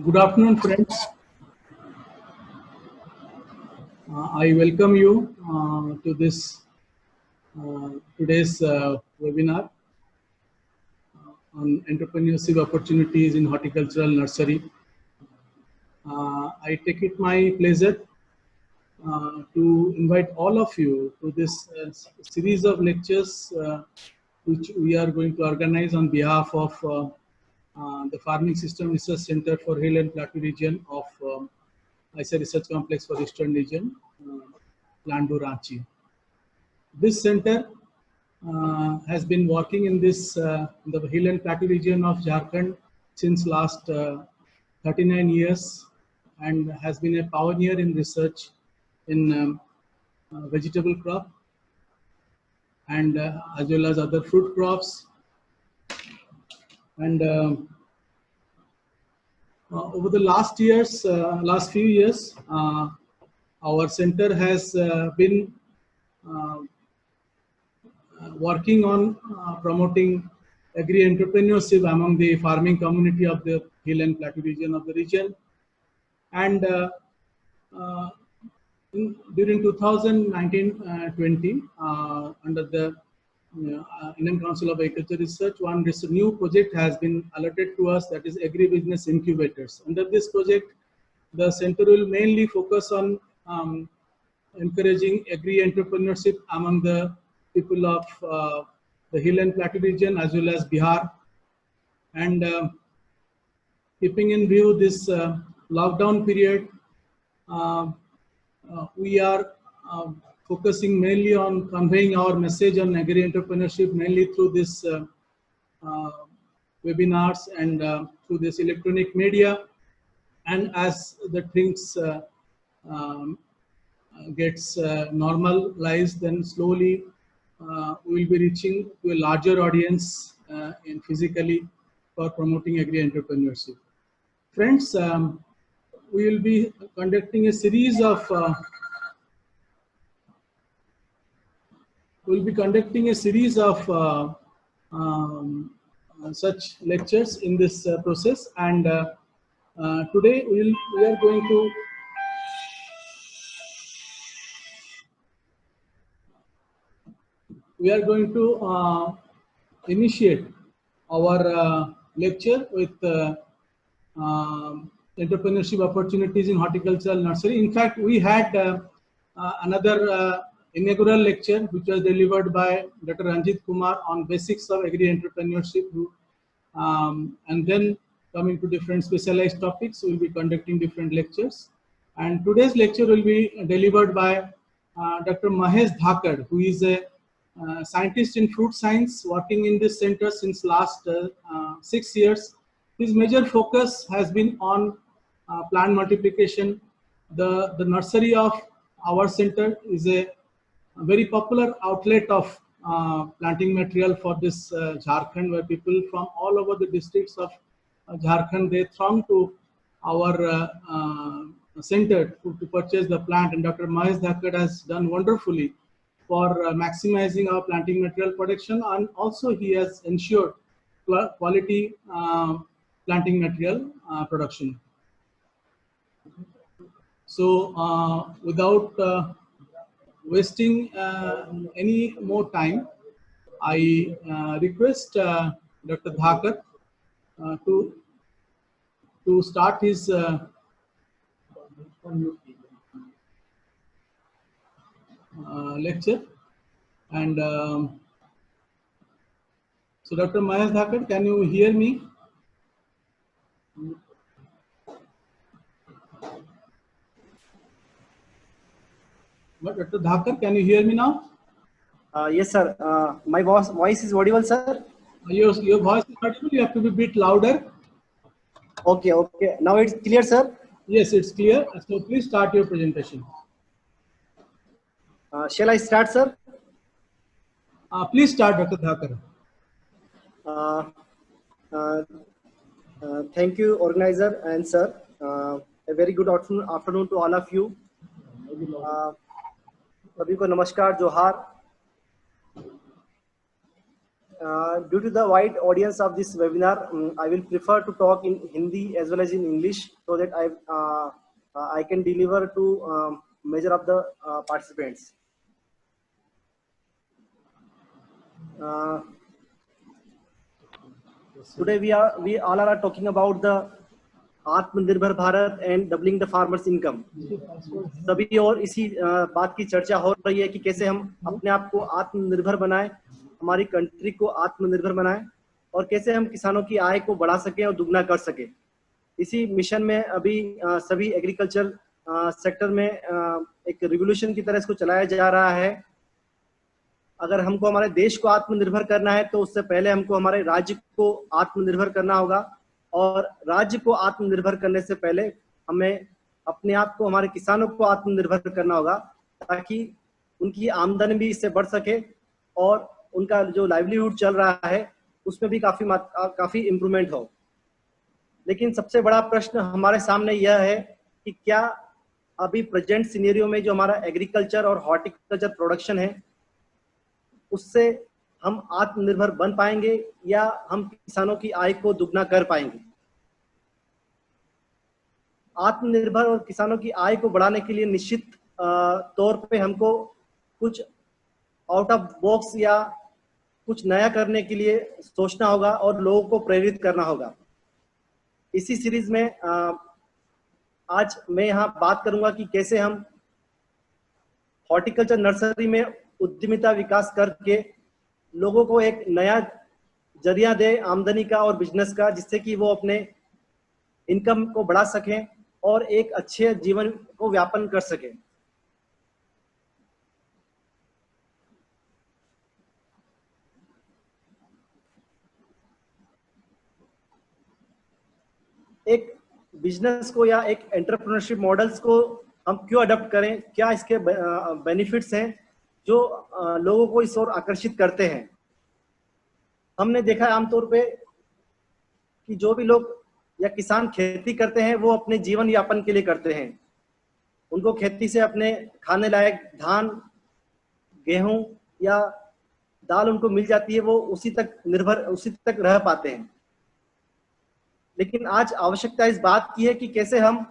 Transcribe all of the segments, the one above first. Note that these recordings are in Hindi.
Good afternoon, friends. I welcome you to this today's webinar on entrepreneurship opportunities in horticultural nursery. I take it my pleasure to invite all of you to this series of lectures which we are going to organize on behalf of the Farming System Research Center for Hill and Plateau region of ISA Research Complex for Eastern Region, Landu, Ranchi. This center has been working in this the Hill and Plateau region of Jharkhand since last 39 years and has been a pioneer in research in vegetable crop and as well as other fruit crops. And over the last few years, our center has been working on promoting agri-entrepreneurship among the farming community of the Hill and Plateau region of the region. And during 2019-20, under the Indian Council of Agriculture Research, one new project has been allotted to us, that is agribusiness incubators. Under this project, the center will mainly focus on encouraging agri-entrepreneurship among the people of the Hill and Plateau region as well as Bihar. And keeping in view this lockdown period, we are focusing mainly on conveying our message on agri-entrepreneurship mainly through this webinars and through this electronic media. And as the things gets normalized, then slowly we will be reaching to a larger audience in physically for promoting agri-entrepreneurship. Friends, we will be conducting a series of such lectures in this process, and today we are going to initiate our lecture with entrepreneurship opportunities in horticultural nursery. In fact, we had another inaugural lecture which was delivered by Dr. Ranjit Kumar on basics of agri-entrepreneurship, and then coming to different specialized topics, we will be conducting different lectures. And today's lecture will be delivered by Dr. Mahesh Dhakad, who is a scientist in fruit science working in this center since last 6 years. His major focus has been on plant multiplication. The nursery of our center is a very popular outlet of planting material for this Jharkhand, where people from all over the districts of Jharkhand, they throng to our center to purchase the plant. And Dr. Mahesh Dhakad has done wonderfully for maximizing our planting material production, and also he has ensured quality planting material production. So without wasting any more time, I request Dr. Dhakad to start his lecture. And so Dr. Mahesh Dhakad, can you hear me? Dr. Dhakad, can you hear me now? Yes, sir. My voice is audible, sir. Your voice is audible. You have to be a bit louder. Okay. Now it's clear, sir. Yes, it's clear. So please start your presentation. Shall I start, sir? Please start, Dr. Dhakad. Thank you, organizer and sir. A very good afternoon to all of you. सभी को नमस्कार, जोहार. due to the wide audience of this webinar, I will prefer to talk in Hindi as well as in English so that I can deliver to measure of the participants. Today we all are talking about the आत्मनिर्भर Bharat and doubling the farmers income. सभी और इसी बात की चर्चा हो रही है कि कैसे हम अपने आप को आत्मनिर्भर बनाएं, हमारी कंट्री को आत्मनिर्भर बनाएं और कैसे हम किसानों की आय को बढ़ा सकें और दुगना कर सकें। इसी मिशन में अभी सभी एग्रीकल्चर सेक्टर में एक रिवोल्यूशन की तरह इसको चलाया जा रहा है। अगर हमको हमारे देश को आत्मनिर्भर करना है तो उससे पहले हमको हमारे राज्य को आत्मनिर्भर करना होगा और राज्य को आत्मनिर्भर करने से पहले हमें अपने आप को, हमारे किसानों को आत्मनिर्भर करना होगा ताकि उनकी आमदनी भी इससे बढ़ सके और उनका जो लाइवलीहुड चल रहा है उसमें भी काफी इम्प्रूवमेंट हो। लेकिन सबसे बड़ा प्रश्न हमारे सामने यह है कि क्या अभी प्रेजेंट सिनेरियो में जो हमारा एग्रीकल्चर और हॉर्टिकल्चर प्रोडक्शन है उससे हम आत्मनिर्भर बन पाएंगे या हम किसानों की आय को दुगना कर पाएंगे। आत्मनिर्भर और किसानों की आय को बढ़ाने के लिए निश्चित तौर पे हमको कुछ आउट ऑफ बॉक्स या कुछ नया करने के लिए सोचना होगा और लोगों को प्रेरित करना होगा। इसी सीरीज में आज मैं यहाँ बात करूंगा कि कैसे हम हॉर्टिकल्चर नर्सरी में उद्यमिता विकास करके लोगों को एक नया जरिया दे आमदनी का और बिजनेस का, जिससे कि वो अपने इनकम को बढ़ा सकें और एक अच्छे जीवन को व्यापन कर सकें। एक बिजनेस को या एक एंटरप्रेन्योरशिप मॉडल्स को हम क्यों अडॉप्ट करें, क्या इसके बेनिफिट्स हैं जो लोगों को इस ओर आकर्षित करते हैं। हमने देखा है आमतौर पे कि जो भी लोग या किसान खेती करते हैं वो अपने जीवन यापन के लिए करते हैं। उनको खेती से अपने खाने लायक धान, गेहूं या दाल उनको मिल जाती है, वो उसी तक रह पाते हैं। लेकिन आज आवश्यकता इस बात की है कि कैसे हम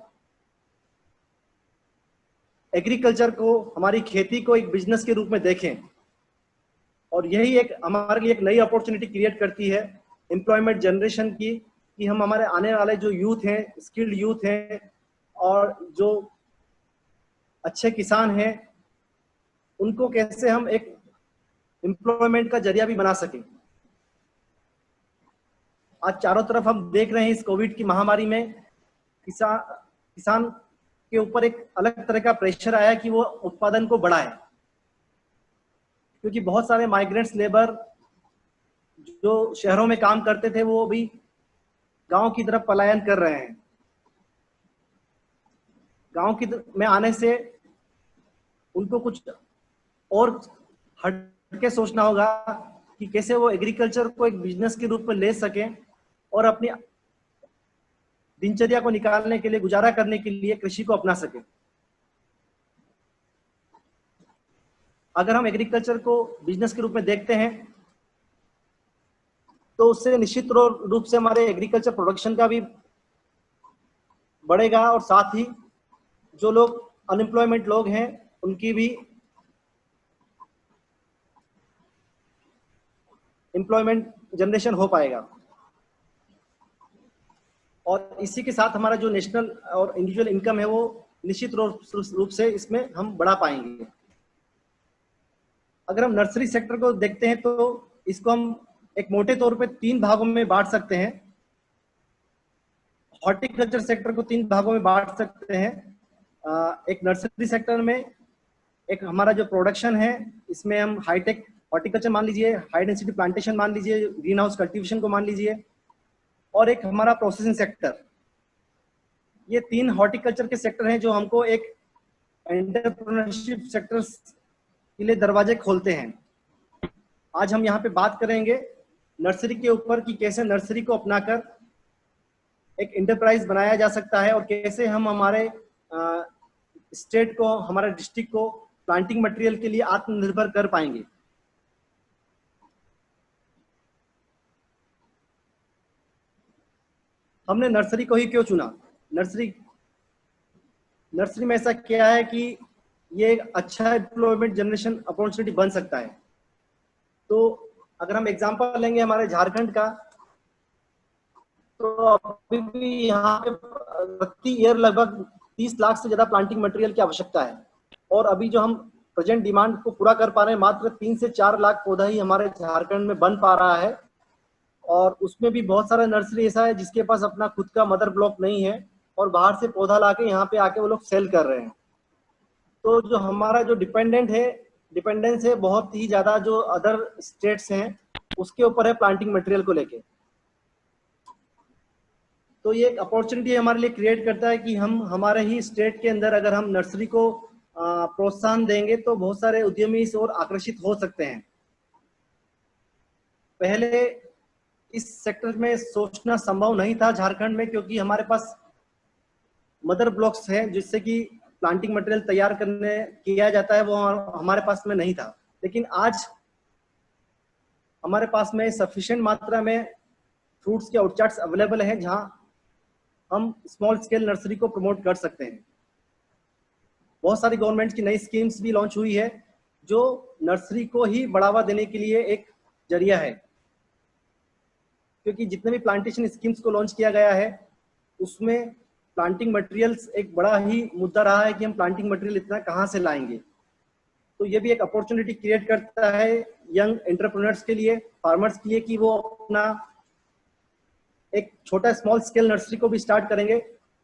एग्रीकल्चर को, हमारी खेती को एक बिजनेस के रूप में देखें और यही एक हमारे लिए एक नई अपॉर्चुनिटी क्रिएट करती है एम्प्लॉयमेंट जनरेशन की, कि हम हमारे आने वाले जो यूथ हैं, स्किल्ड यूथ हैं और जो अच्छे किसान हैं उनको कैसे हम एक एम्प्लॉयमेंट का जरिया भी बना सकें। आज चारों तरफ हम देख रहे हैं इस कोविड की महामारी में किसान के ऊपर एक अलग तरह का प्रेशर आया कि वो उत्पादन को बढ़ाए, क्योंकि बहुत सारे माइग्रेंट्स लेबर जो शहरों में काम करते थे वो भी गांव की तरफ पलायन कर रहे हैं। गांव में आने से उनको कुछ और हटके सोचना होगा कि कैसे वो एग्रीकल्चर को एक बिजनेस के रूप में ले सकें और अपनी दिनचर्या को निकालने के लिए, गुजारा करने के लिए कृषि को अपना सके। अगर हम एग्रीकल्चर को बिजनेस के रूप में देखते हैं तो उससे निश्चित रूप से हमारे एग्रीकल्चर प्रोडक्शन का भी बढ़ेगा और साथ ही जो लोग अनएम्प्लॉयमेंट लोग हैं उनकी भी एम्प्लॉयमेंट जनरेशन हो पाएगा। और इसी के साथ हमारा जो नेशनल और इंडिविजुअल इनकम है वो निश्चित रूप से इसमें हम बढ़ा पाएंगे। अगर हम नर्सरी सेक्टर को देखते हैं तो इसको हम एक मोटे तौर पे 3 भागों में बांट सकते हैं। हॉर्टिकल्चर सेक्टर को 3 भागों में बांट सकते हैं। एक नर्सरी सेक्टर में एक हमारा जो प्रोडक्शन है इसमें हम हाईटेक हॉर्टिकल्चर मान लीजिए, हाई डेंसिटी प्लांटेशन मान लीजिए, ग्रीन हाउस कल्टीवेशन को मान लीजिए, और एक हमारा प्रोसेसिंग सेक्टर। ये 3 हॉर्टिकल्चर के सेक्टर हैं जो हमको एक एंटरप्रेन्योरशिप सेक्टर के लिए दरवाजे खोलते हैं। आज हम यहाँ पे बात करेंगे नर्सरी के ऊपर कि कैसे नर्सरी को अपनाकर एक एंटरप्राइज बनाया जा सकता है और कैसे हम हमारे स्टेट को, हमारे डिस्ट्रिक्ट को प्लांटिंग मटेरियल के लिए आत्मनिर्भर कर पाएंगे। हमने नर्सरी को ही क्यों चुना? नर्सरी में ऐसा क्या है कि ये एक अच्छा एम्प्लॉयमेंट जनरेशन अपॉर्चुनिटी बन सकता है। तो अगर हम एग्जांपल लेंगे हमारे झारखंड का, तो अभी भी यहाँ पे प्रति ईयर लगभग 30 लाख से ज्यादा प्लांटिंग मटेरियल की आवश्यकता है, और अभी जो हम प्रेजेंट डिमांड को पूरा कर पा रहे हैं मात्र 3 से 4 लाख पौधा ही हमारे झारखंड में बन पा रहा है, और उसमें भी बहुत सारा नर्सरी ऐसा है जिसके पास अपना खुद का मदर ब्लॉक नहीं है और बाहर से पौधा लाके यहाँ पे आके वो लोग सेल कर रहे हैं। तो जो हमारा जो डिपेंडेंस है बहुत ही ज्यादा जो अदर स्टेट्स हैं उसके ऊपर है प्लांटिंग मटेरियल को लेके। तो ये एक अपॉर्चुनिटी हमारे लिए क्रिएट करता है कि हम हमारे ही स्टेट के अंदर अगर हम नर्सरी को प्रोत्साहन देंगे तो बहुत सारे उद्यमी इस ओर आकर्षित हो सकते हैं। पहले इस सेक्टर में सोचना संभव नहीं था झारखंड में, क्योंकि हमारे पास मदर ब्लॉक्स हैं जिससे कि प्लांटिंग मटेरियल तैयार करने किया जाता है, वो हमारे पास में नहीं था। लेकिन आज हमारे पास में सफिशिएंट मात्रा में फ्रूट्स के आउटचार्ट्स अवेलेबल हैं जहां हम स्मॉल स्केल नर्सरी को प्रमोट कर सकते हैं। बहुत सारी गवर्नमेंट की नई स्कीम्स भी लॉन्च हुई है जो नर्सरी को ही बढ़ावा देने के लिए एक जरिया है, क्योंकि जितने भी प्लांटेशन स्कीम्स को लॉन्च किया गया है उसमें प्लांटिंग मटेरियल्स एक बड़ा ही मुद्दा रहा है कि हम प्लांटिंग मटेरियल इतना कहाँ से लाएंगे। तो ये भी एक अपॉर्चुनिटी क्रिएट करता है यंग एंटरप्रेन्योर्स के लिए, फार्मर्स के लिए, कि वो अपना एक छोटा स्मॉल स्केल नर्सरी को भी स्टार्ट करेंगे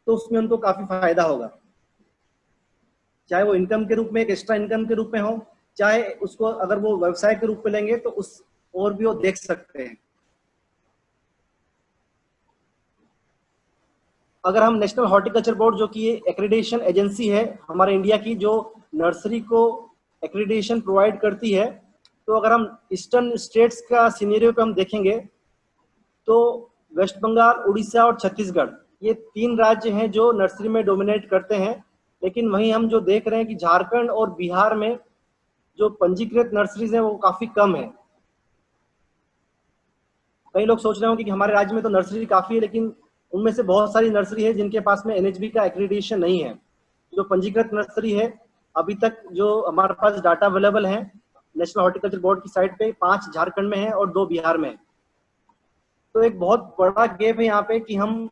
तो उसमें उनको काफी फायदा होगा, चाहे वो इनकम के रूप में, एक एक्स्ट्रा इनकम के रूप में हो, चाहे उसको अगर वो व्यवसाय के रूप में लेंगे तो उस और भी वो देख सकते हैं। अगर हम नेशनल हॉर्टिकल्चर बोर्ड, जो कि एक्रेडिटेशन एजेंसी है हमारे इंडिया की, जो नर्सरी को एक्रेडिटेशन प्रोवाइड करती है, तो अगर हम ईस्टर्न स्टेट्स का सिनेरियो पे हम देखेंगे तो वेस्ट बंगाल, उड़ीसा और छत्तीसगढ़, ये 3 राज्य हैं जो नर्सरी में डोमिनेट करते हैं। लेकिन वहीं हम जो देख रहे हैं कि झारखंड और बिहार में जो पंजीकृत नर्सरीज हैं वो काफी कम है। कई लोग सोच रहे होंगे कि हमारे राज्य में तो नर्सरी काफी है, लेकिन उनमें से बहुत सारी नर्सरी है जिनके पास में एनएचबी का एक्रेडिटेशन नहीं है। जो पंजीकृत नर्सरी है, अभी तक जो हमारे पास डाटा अवेलेबल है नेशनल हॉर्टिकल्चर बोर्ड की साइट पे, 5 झारखंड में है और 2 बिहार में है। तो एक बहुत बड़ा गैप है यहाँ पे कि हम,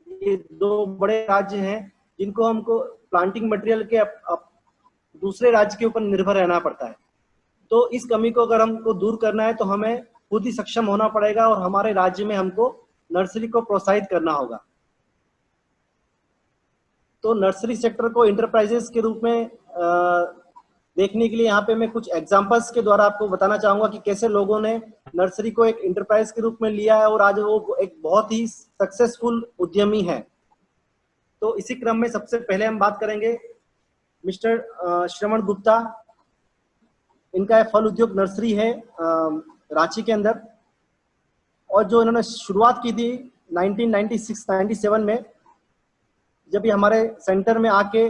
ये 2 बड़े राज्य हैं जिनको हमको प्लांटिंग मटेरियल के दूसरे राज्य के ऊपर निर्भर रहना पड़ता है। तो इस कमी को अगर हमको दूर करना है तो हमें खुद ही सक्षम होना पड़ेगा और हमारे राज्य में हमको नर्सरी को प्रोत्साहित करना होगा। तो नर्सरी सेक्टर को इंटरप्राइजेस के रूप में देखने के लिए यहाँ पे मैं कुछ एग्जांपल्स के द्वारा आपको बताना चाहूंगा कि कैसे लोगों ने नर्सरी को एक इंटरप्राइज के रूप में लिया है और आज वो एक बहुत ही सक्सेसफुल उद्यमी है। तो इसी क्रम में सबसे पहले हम बात करेंगे मिस्टर श्रवण गुप्ता। इनका फल उद्योग नर्सरी है रांची के अंदर, और जो इन्होंने शुरुआत की थी 1996-97 में, जब ये हमारे सेंटर में आके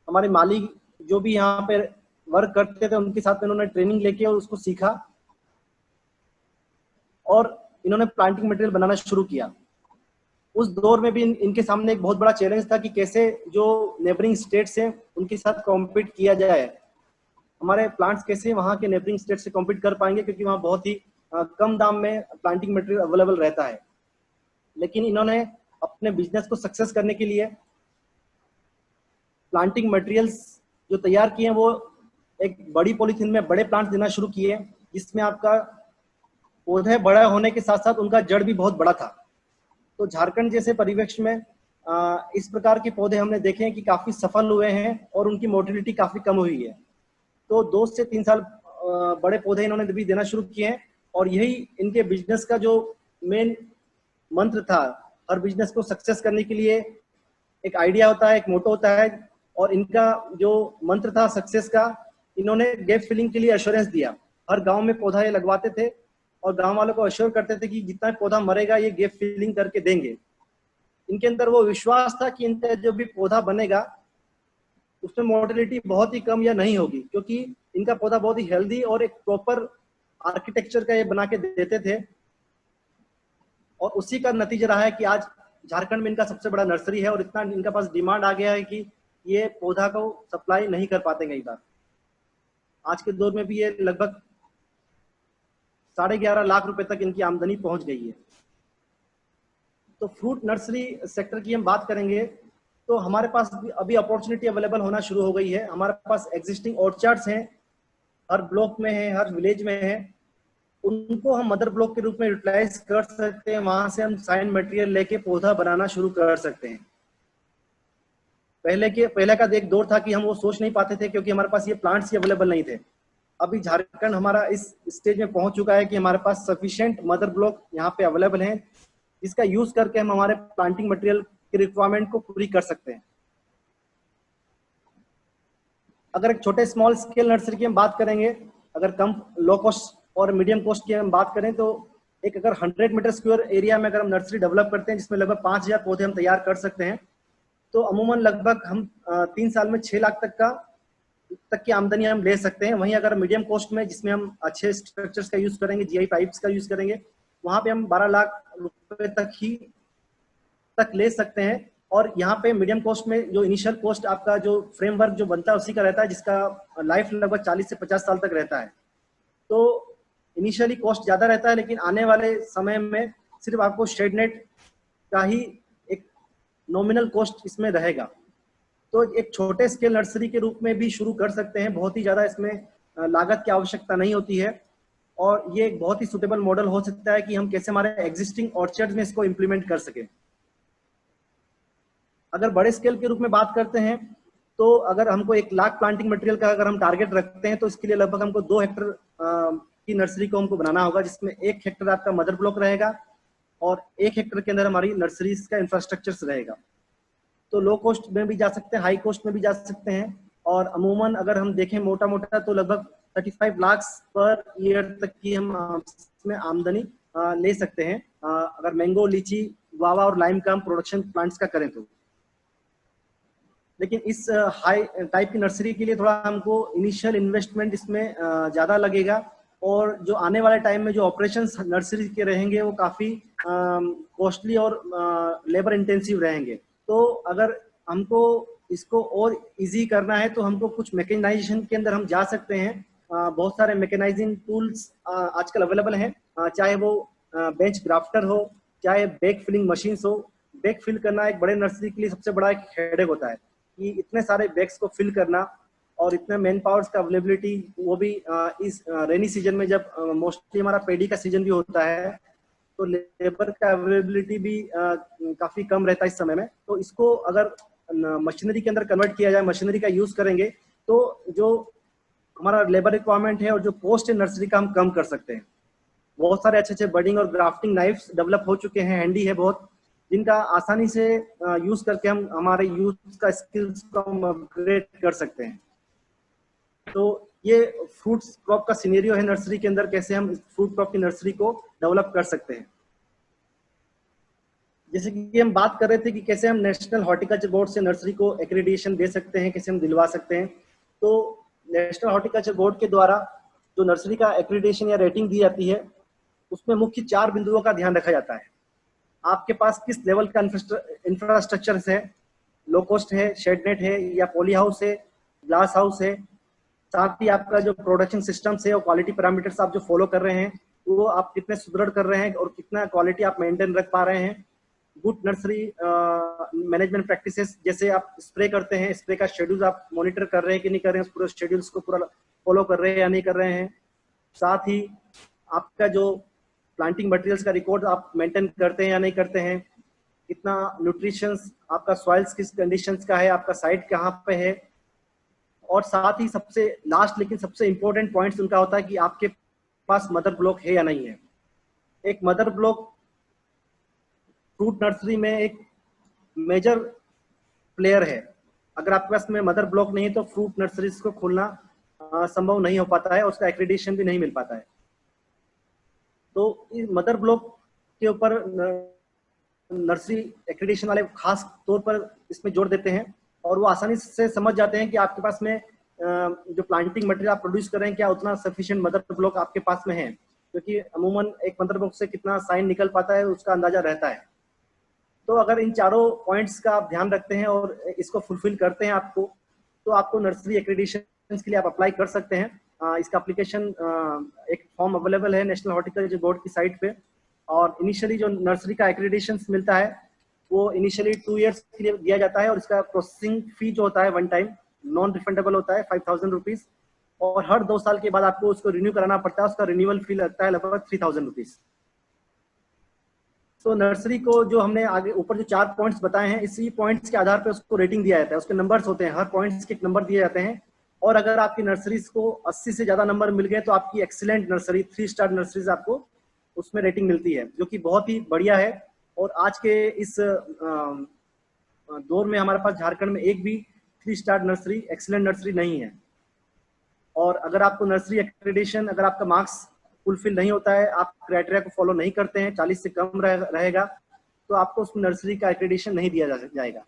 हमारे मालिक जो भी यहाँ पे वर्क करते थे उनके साथ में इन्होंने ट्रेनिंग लेके और उसको सीखा और इन्होंने प्लांटिंग मटेरियल बनाना शुरू किया। उस दौर में भी इनके सामने एक बहुत बड़ा चैलेंज था कि कैसे जो नेबरिंग स्टेट्स हैं उनके साथ कॉम्पीट किया जाए। हमारे प्लांट्स कैसे वहाँ के नेबरिंग स्टेट से कॉम्पीट कर पाएंगे, क्योंकि वहाँ बहुत ही कम दाम में प्लांटिंग मटेरियल अवेलेबल रहता है। लेकिन इन्होंने अपने बिजनेस को सक्सेस करने के लिए प्लांटिंग मटेरियल्स जो तैयार किए हैं वो एक बड़ी पॉलीथीन में बड़े प्लांट्स देना शुरू किए, जिसमें आपका पौधे बड़ा होने के साथ साथ उनका जड़ भी बहुत बड़ा था। तो झारखंड जैसे परिवेश में इस प्रकार के पौधे हमने देखे हैं कि काफी सफल हुए हैं और उनकी मोटिलिटी काफी कम हुई है। तो 2 से 3 साल बड़े पौधे इन्होंने भी देना शुरू किए हैं, और यही इनके बिजनेस का जो मेन मंत्र था। हर बिजनेस को सक्सेस करने के लिए एक आइडिया होता है, एक मोटो होता है, और इनका जो मंत्र था सक्सेस का, इन्होंने गैप फिलिंग के लिए एश्योरेंस दिया। हर गांव में पौधा ये लगवाते थे और गांव वालों को एश्योर करते थे कि जितना पौधा मरेगा ये गैप फिलिंग करके देंगे। इनके अंदर वो विश्वास था कि इनका जो भी पौधा बनेगा उसमें मोर्टेलिटी बहुत ही कम या नहीं होगी, क्योंकि इनका पौधा बहुत ही हेल्दी और एक प्रॉपर आर्किटेक्चर का ये बना के देते थे। और उसी का नतीजा रहा है कि आज झारखंड में इनका सबसे बड़ा नर्सरी है और इतना इनका पास डिमांड आ गया है कि ये पौधा को सप्लाई नहीं कर पाते कई बार। आज के दौर में भी ये लगभग 11.5 लाख रुपए तक इनकी आमदनी पहुंच गई है। तो फ्रूट नर्सरी सेक्टर की हम बात करेंगे तो हमारे पास अभी अपॉर्चुनिटी अवेलेबल होना शुरू हो गई है। हमारे पास एग्जिस्टिंग ऑर्चर्ड्स हैं, हर ब्लॉक में है, हर विलेज में है। उनको हम मदर ब्लॉक के रूप में यूटिलाइज कर सकते हैं। वहां से हम साइन मटेरियल लेके पौधा बनाना शुरू कर सकते हैं। पहले का एक दौर था कि हम वो सोच नहीं पाते थे क्योंकि हमारे पास ये प्लांट्स ही अवेलेबल नहीं थे। अभी झारखंड हमारा इस स्टेज में पहुंच चुका है कि हमारे पास सफिशिएंट मदर ब्लॉक यहाँ पे अवेलेबल है, जिसका यूज करके हम हमारे प्लांटिंग मटेरियल की रिक्वायरमेंट को पूरी कर सकते हैं। अगर एक छोटे स्मॉल स्केल नर्सरी की हम बात करेंगे, अगर कम लो कॉस्ट और मीडियम कॉस्ट की हम बात करें तो एक अगर 100 मीटर स्क्वायर एरिया में अगर हम नर्सरी डेवलप करते हैं जिसमें लगभग 5000 पौधे हम तैयार कर सकते हैं, तो अमूमन लगभग हम 3 साल में 6 लाख तक की आमदनी हम ले सकते हैं। वहीं अगर मीडियम कॉस्ट में जिसमें हम अच्छे स्ट्रक्चर्स का यूज करेंगे, जीआई पाइप्स का यूज करेंगे, वहां पे हम 12 लाख रुपए तक ले सकते हैं। और यहाँ पे मीडियम कॉस्ट में जो इनिशियल कॉस्ट आपका जो फ्रेमवर्क जो बनता है उसी का रहता है, जिसका लाइफ लगभग 40 से 50 साल तक रहता है। तो इनिशियली कॉस्ट ज्यादा रहता है, लेकिन आने वाले समय में सिर्फ आपको शेड नेट का ही एक नॉमिनल कॉस्ट इसमें रहेगा। तो एक छोटे स्केल नर्सरी के रूप में भी शुरू कर सकते हैं। बहुत ही ज्यादा इसमें लागत की आवश्यकता नहीं होती है और ये एक बहुत ही सुटेबल मॉडल हो सकता है कि हम कैसे हमारे एग्जिस्टिंग ऑर्चर्ड में इसको इम्प्लीमेंट कर सके। अगर बड़े स्केल के रूप में बात करते हैं तो अगर हमको 1 लाख प्लांटिंग मटेरियल का अगर हम टारगेट रखते हैं तो इसके लिए लगभग हमको 2 हेक्टर की नर्सरी को हमको बनाना होगा, जिसमें 1 हेक्टर आपका मदर ब्लॉक रहेगा और 1 हेक्टर के अंदर हमारी नर्सरीज का इंफ्रास्ट्रक्चर रहेगा। तो लो कॉस्ट में भी जा सकते हैं, हाई कॉस्ट में भी जा सकते हैं। और अमूमन अगर हम देखें मोटा मोटा तो लगभग 35 लाख पर ईयर तक की हम इसमें आमदनी ले सकते हैं, अगर मैंगो, लीची, गुआवा और लाइम का हम प्रोडक्शन प्लांट्स का करें तो। लेकिन इस हाई टाइप की नर्सरी के लिए थोड़ा हमको इनिशियल इन्वेस्टमेंट इसमें ज़्यादा लगेगा और जो आने वाले टाइम में जो ऑपरेशंस नर्सरी के रहेंगे वो काफ़ी कॉस्टली और लेबर इंटेंसिव रहेंगे। तो अगर हमको इसको और इजी करना है तो हमको कुछ मैकेनाइजेशन के अंदर हम जा सकते हैं। बहुत सारे मैकेनाइजिंग टूल्स आजकल अवेलेबल हैं, चाहे वो बेंच ग्राफ्टर हो, चाहे बैग फिलिंग मशीन्स हो। बैग फिल करना एक बड़े नर्सरी के लिए सबसे बड़ा एक हेडेक होता है कि इतने सारे बैग्स को फिल करना और इतने मैन पावर्स का अवेलेबिलिटी, वो भी इस रेनी सीजन में जब मोस्टली हमारा पेडी का सीजन भी होता है तो लेबर का अवेलेबिलिटी भी काफ़ी कम रहता है इस समय में। तो इसको अगर मशीनरी के अंदर कन्वर्ट किया जाए, मशीनरी का यूज़ करेंगे तो जो हमारा लेबर रिक्वायरमेंट है और जो कॉस्ट है नर्सरी का हम कम कर सकते हैं। बहुत सारे अच्छे अच्छे बडिंग और ग्राफ्टिंग नाइफ्स डेवलप हो चुके हैं, हैंडी है बहुत, जिनका आसानी से यूज करके हम हमारे यूज का स्किल्स को हम अपग्रेड कर सकते हैं। तो ये फ्रूट्स क्रॉप का सिनेरियो है नर्सरी के अंदर, कैसे हम फ्रूट क्रॉप की नर्सरी को डेवलप कर सकते हैं। जैसे कि हम बात कर रहे थे कि कैसे हम नेशनल हॉर्टिकल्चर बोर्ड से नर्सरी को एक्रेडिटेशन दे सकते हैं, कैसे हम दिलवा सकते हैं। तो नेशनल हॉर्टिकल्चर बोर्ड के द्वारा जो नर्सरी का एक्रेडिटेशन या रेटिंग दी जाती है उसमें मुख्य 4 बिंदुओं का ध्यान रखा जाता है। आपके पास किस लेवल का इंफ्रास्ट्रक्चर है, लो कॉस्ट है, शेड नेट है या पॉली हाउस है, ग्लास हाउस है, साथ ही आपका जो प्रोडक्शन सिस्टम्स है और क्वालिटी पैरामीटर्स आप जो फॉलो कर रहे हैं वो आप कितने सुदृढ़ कर रहे हैं और कितना क्वालिटी आप मेंटेन रख पा रहे हैं। गुड नर्सरी मैनेजमेंट प्रैक्टिसेस, जैसे आप स्प्रे करते हैं, स्प्रे का शेड्यूल आप मॉनिटर कर रहे हैं कि नहीं कर रहे हैं, पूरे शेड्यूल्स को पूरा फॉलो कर रहे हैं या नहीं कर रहे हैं। साथ ही आपका जो प्लांटिंग मटेरियल्स का रिकॉर्ड आप मेंटेन करते हैं या नहीं करते हैं, कितना न्यूट्रिशंस, आपका सॉइल्स किस कंडीशंस का है, आपका साइट कहाँ पे है। और साथ ही सबसे लास्ट लेकिन सबसे इंपॉर्टेंट पॉइंट्स उनका होता है कि आपके पास मदर ब्लॉक है या नहीं है। एक मदर ब्लॉक फ्रूट नर्सरी में एक मेजर प्लेयर है। अगर आपके पास में मदर ब्लॉक नहीं है तो फ्रूट नर्सरीज को खोलना संभव नहीं हो पाता है और उसका एक्रेडिटेशन भी नहीं मिल पाता है। तो इस मदर ब्लॉक के ऊपर नर्सरी एक्रेडिटेशन वाले खास तौर पर इसमें जोर देते हैं और वो आसानी से समझ जाते हैं कि आपके पास में जो प्लांटिंग मटेरियल आप प्रोड्यूस कर रहे हैं क्या उतना सफिशिएंट मदर ब्लॉक आपके पास में है, क्योंकि अमूमन एक मदर ब्लॉक से कितना साइन निकल पाता है उसका अंदाजा रहता है। तो अगर इन चारों पॉइंट्स का आप ध्यान रखते हैं और इसको फुलफिल करते हैं आपको, तो आपको नर्सरी एक्रेडिटेशन के लिए आप अप्लाई कर सकते हैं। इसका एप्लीकेशन एक फॉर्म अवेलेबल है नेशनल हॉर्टिकल्चर बोर्ड की साइट पे। और इनिशियली जो नर्सरी का एक्रेडिटेशन मिलता है वो इनिशियली 2 इयर्स के लिए दिया जाता है, और इसका प्रोसेसिंग फी जो होता है वन टाइम नॉन रिफंडेबल होता है 5000 रुपीज, और हर 2 साल के बाद आपको उसको रिन्यू कराना पड़ता है। उसका रिन्यूअल फी लगता है लगभग 3000 रुपीज। तो नर्सरी को जो हमने आगे ऊपर जो 4 पॉइंट्स बताए हैं, इसी पॉइंट्स के आधार पर उसको रेटिंग दिया जाता है। उसके नंबर्स होते हैं, हर पॉइंट्स के नंबर दिए जाते हैं, और अगर आपकी नर्सरीज को 80 से ज्यादा नंबर मिल गए तो आपकी एक्सीलेंट नर्सरी 3 स्टार नर्सरीज आपको उसमें रेटिंग मिलती है, जो कि बहुत ही बढ़िया है। और आज के इस दौर में हमारे पास झारखंड में एक भी 3 स्टार नर्सरी एक्सीलेंट नर्सरी नहीं है। और अगर आपको नर्सरी एक्रेडिटेशन, अगर आपका मार्क्स फुलफिल नहीं होता है, आप क्राइटेरिया को फॉलो नहीं करते हैं, 40 से कम रहेगा, तो आपको उसमें नर्सरी का एक्रेडिटेशन नहीं दिया जाएगा।